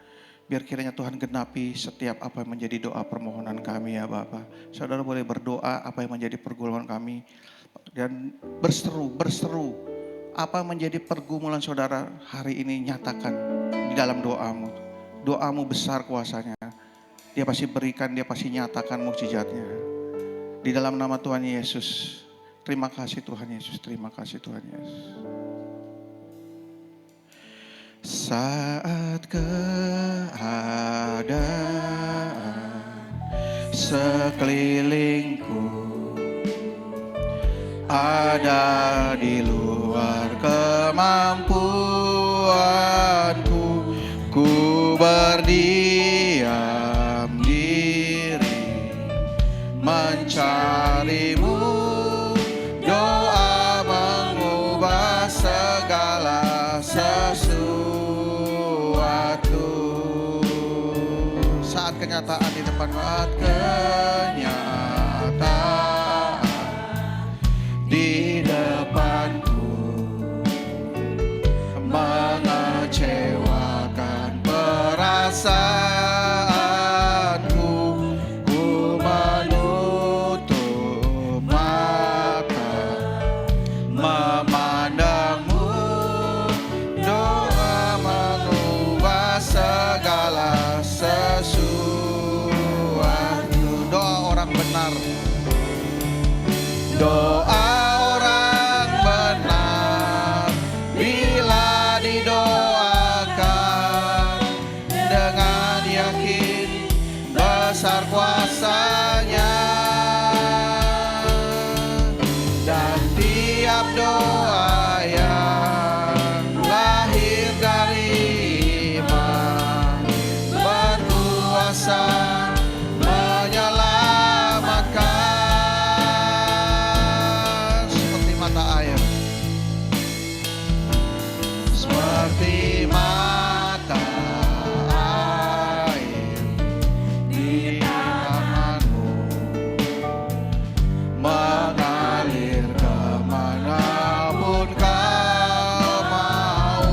Biar kiranya Tuhan genapi setiap apa yang menjadi doa permohonan kami ya Bapa. Saudara boleh berdoa apa yang menjadi pergumulan kami. Dan berseru. Apa yang menjadi pergumulan saudara hari ini nyatakan di dalam doamu. Doamu besar kuasanya. Dia pasti berikan, dia pasti nyatakan mukjizatnya. Di dalam nama Tuhan Yesus. Terima kasih Tuhan Yesus, terima kasih Tuhan Yesus. Saat keadaan sekelilingku ada di luar kemampuanku, ku berdiam diri mencarimu. Doa mengubah segala sesuatu. Saat kenyataan di depan, saat kenyataan di depanku mengecewakan perasaanku, ku menutup mata memandangmu. Doa mengubah segala sesuatu. Doa orang benar. Doa orang benar bila didoakan dengan yakin besar kuasanya. Dan tiap doa yang lahir dari iman berkuasa menyelamatkan. Seperti mata air, seperti mata air di tanganmu, mengalir kemanapun kau mau.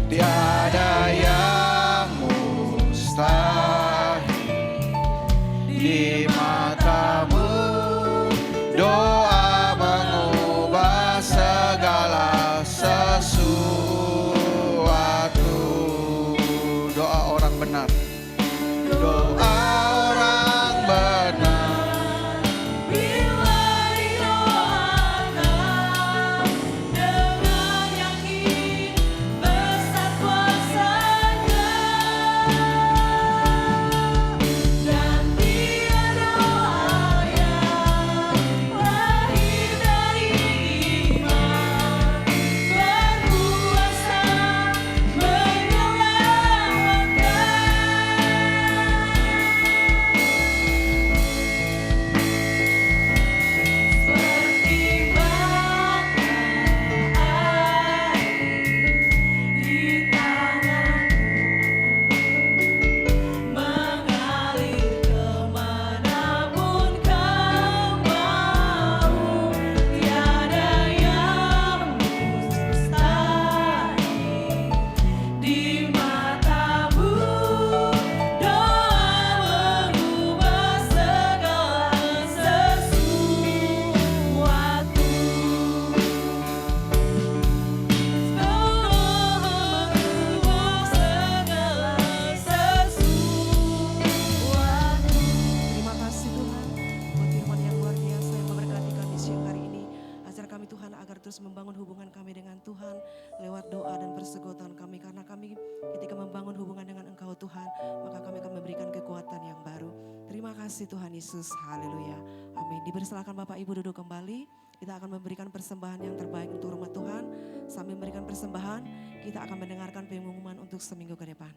Tiada yang mustahil di matamu. Doa mengubah segala sesuatu. Doa orang benar. Doa orang benar Bila didoakan dengan yakin besar kuasanya. Dan tiada doa yang lahir dari iman berkuasa terus membangun hubungan kami dengan Tuhan lewat doa dan persekutuan kami. Karena kami ketika membangun hubungan dengan Engkau Tuhan, maka kami akan memberikan kekuatan yang baru. Terima kasih Tuhan Yesus, haleluya, amin. Dipersilakan Bapak Ibu duduk kembali. Kita akan memberikan persembahan yang terbaik untuk rumah Tuhan. Sambil memberikan persembahan, kita akan mendengarkan pengumuman untuk seminggu ke depan.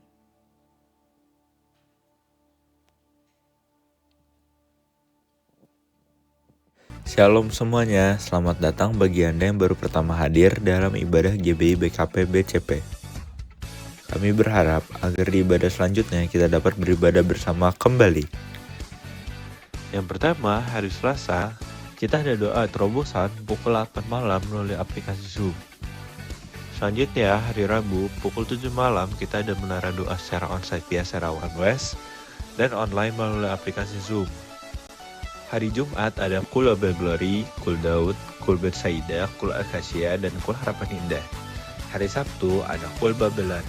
Shalom semuanya, selamat datang bagi Anda yang baru pertama hadir dalam ibadah GBI BKP BCP. Kami berharap agar di ibadah selanjutnya kita dapat beribadah bersama kembali. Yang pertama, hari Selasa, kita ada doa terobosan pukul 8 malam melalui aplikasi Zoom. Selanjutnya, hari Rabu, pukul 7 malam kita ada menara doa secara onsite via Serawan West dan online melalui aplikasi Zoom. Hari Jumat ada Kul Abel Glory, Kul Daud, Kul Betsaida, Kul Akasia, dan Kul Harapan Indah. Hari Sabtu ada Kul Babelan.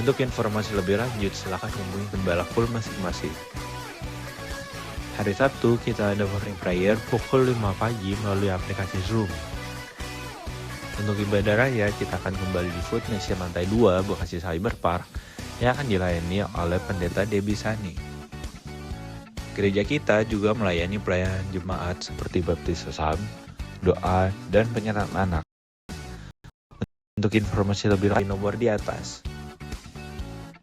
Untuk informasi lebih lanjut, silakan hubungi gembala Kul masing-masing. Hari Sabtu kita ada morning prayer pukul 5 pagi melalui aplikasi Zoom. Untuk ibadah raya, kita akan kembali di Food Nation lantai 2 Bekasi Cyber Park yang akan dilayani oleh Pendeta Debbie Sani. Gereja kita juga melayani pelayanan jemaat seperti baptis sesam, doa, dan penyertaan anak. Untuk informasi lebih lanjut nomor di atas.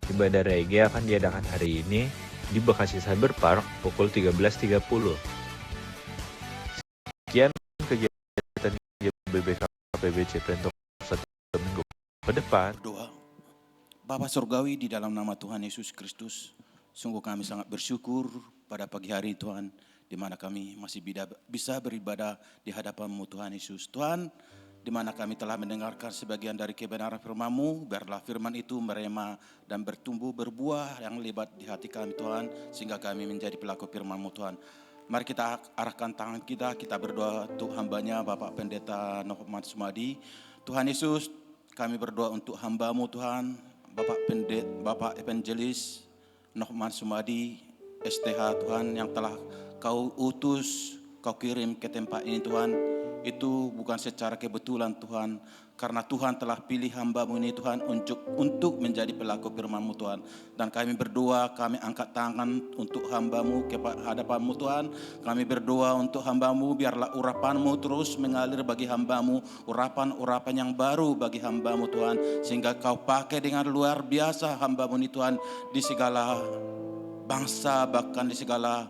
Ibadah reggae akan diadakan hari ini di Bekasi Cyber Park pukul 13.30. Sekian kegiatan GBKP BCP untuk 1 minggu ke depan. Doa. Bapa Surgawi, di dalam nama Tuhan Yesus Kristus, sungguh kami sangat bersyukur pada pagi hari Tuhan, di mana kami masih bisa beribadah di hadapan-Mu Tuhan Yesus. Tuhan, di mana kami telah mendengarkan sebagian dari kebenaran firman-Mu, biarlah firman itu merema dan bertumbuh berbuah yang lebat di hati kami Tuhan, sehingga kami menjadi pelaku firman-Mu Tuhan. Mari kita arahkan tangan kita berdoa untuk hamba-Nya Bapak Pendeta Nohman Sumadi. Tuhan Yesus, kami berdoa untuk hamba-Mu Tuhan, Bapak Evangelis Nohman Sumadi, STH Tuhan, yang telah Kau utus, Kau kirim ke tempat ini Tuhan. Itu bukan secara kebetulan Tuhan, karena Tuhan telah pilih hamba-Mu ini Tuhan untuk menjadi pelaku firman-Mu Tuhan. Dan kami berdoa, kami angkat tangan untuk hamba-Mu ke hadapan-Mu Tuhan. Kami berdoa untuk hamba-Mu, biarlah urapan-Mu terus mengalir bagi hamba-Mu, urapan-urapan yang baru bagi hamba-Mu Tuhan, sehingga Kau pakai dengan luar biasa hamba-Mu ini Tuhan, di segala bangsa, bahkan di segala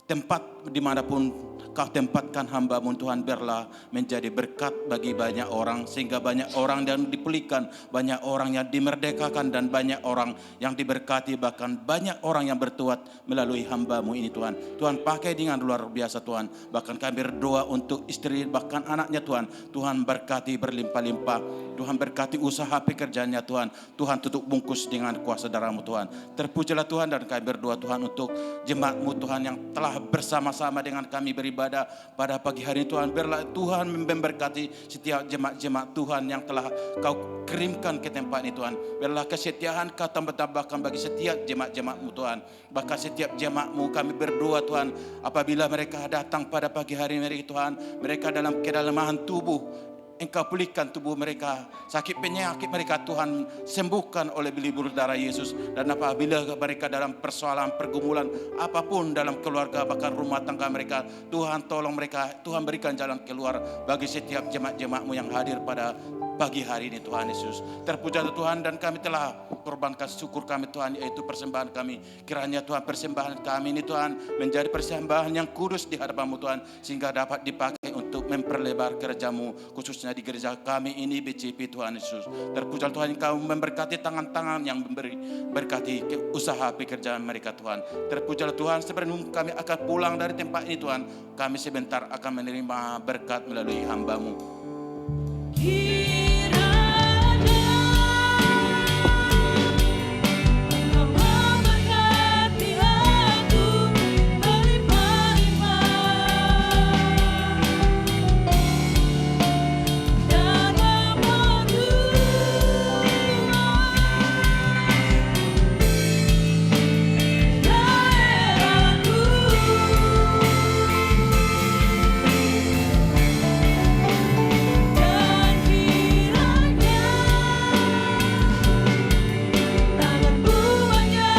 tempat dimanapun Kau tempatkan hamba-Mu Tuhan, biarlah menjadi berkat bagi banyak orang, sehingga banyak orang yang dipulihkan, banyak orang yang dimerdekakan, dan banyak orang yang diberkati, bahkan banyak orang yang bertobat melalui hamba-Mu ini Tuhan. Tuhan pakai dengan luar biasa Tuhan. Bahkan kami berdoa untuk istri, bahkan anaknya Tuhan. Tuhan berkati berlimpah-limpah. Tuhan berkati usaha pekerjaannya Tuhan. Tuhan tutup bungkus dengan kuasa darah-Mu Tuhan. Terpujilah Tuhan, dan kami berdoa Tuhan untuk jemaat-Mu Tuhan yang telah bersama-sama dengan kami beribadah pada pagi hari Tuhan. Biarlah Tuhan memberkati setiap jemaat-jemaat Tuhan yang telah Kau kirimkan ke tempat ini Tuhan. Biarlah kesetiaan Kau tambah-tambahkan bagi setiap jemaat-jemaat-Mu Tuhan. Bahkan setiap jemaat-Mu kami berdoa Tuhan, apabila mereka datang pada pagi hari ini Tuhan, mereka dalam kedalaman tubuh, Engkau pulihkan tubuh mereka, sakit penyakit mereka Tuhan sembuhkan oleh beli-bulu darah Yesus. Dan apabila mereka dalam persoalan pergumulan apapun dalam keluarga, bahkan rumah tangga mereka, Tuhan tolong mereka, Tuhan berikan jalan keluar bagi setiap jemaat-jemaat-Mu yang hadir pada pagi hari ini Tuhan Yesus. Terpujilah Tuhan, dan kami telah korbankan syukur kami Tuhan, yaitu persembahan kami. Kiranya Tuhan persembahan kami ini Tuhan menjadi persembahan yang kudus di hadapan-Mu Tuhan, sehingga dapat dipakai untuk memperlebar kerja-Mu, khususnya di gereja kami ini BCP Tuhan Yesus. Terpujilah Tuhan, Kau memberkati tangan-tangan yang memberi berkati usaha pekerjaan mereka Tuhan. Terpujilah Tuhan, sebelum kami akan pulang dari tempat ini Tuhan, kami sebentar akan menerima berkat melalui hamba-Mu.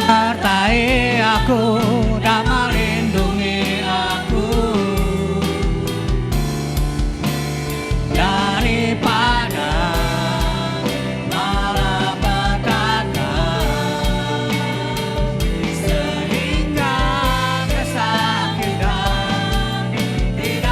Sertai aku dan melindungi aku daripada malapetaka, sehingga kesakitan tidak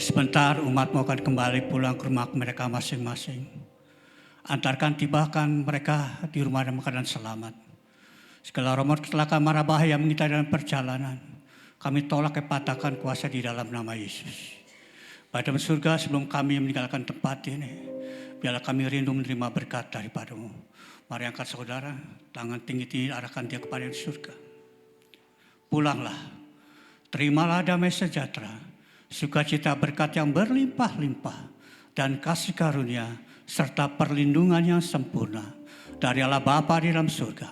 Sebentar umatmu akan kembali pulang ke rumah mereka masing-masing. Antarkan tibakan mereka di rumah dalam keadaan selamat. Segala romo kecelakaan mara bahaya mengintai dalam perjalanan, kami tolak kepatakan kuasa di dalam nama Yesus. Pada surga sebelum kami meninggalkan tempat ini, biarlah kami rindu menerima berkat daripadamu. Mari angkat saudara, tangan tinggi-tinggi arahkan dia kepada surga. Pulanglah, terimalah damai sejahtera, sukacita berkat yang berlimpah-limpah, dan kasih karunia, serta perlindungan yang sempurna dari Allah Bapa di dalam surga,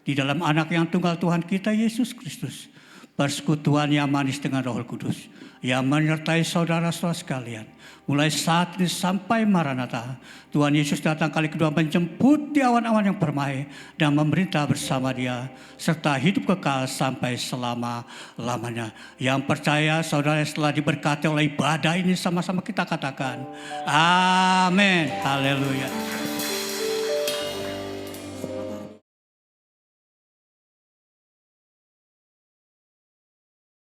di dalam anak yang tunggal Tuhan kita Yesus Kristus, persekutuan yang manis dengan Roh Kudus, yang menyertai saudara-saudara sekalian, mulai saat ini sampai Maranatha. Tuhan Yesus datang kali kedua menjemput di awan-awan yang permai dan memerintah bersama dia, serta hidup kekal sampai selama-lamanya. Yang percaya saudara setelah diberkati oleh ibadah ini sama-sama kita katakan, amin, haleluya.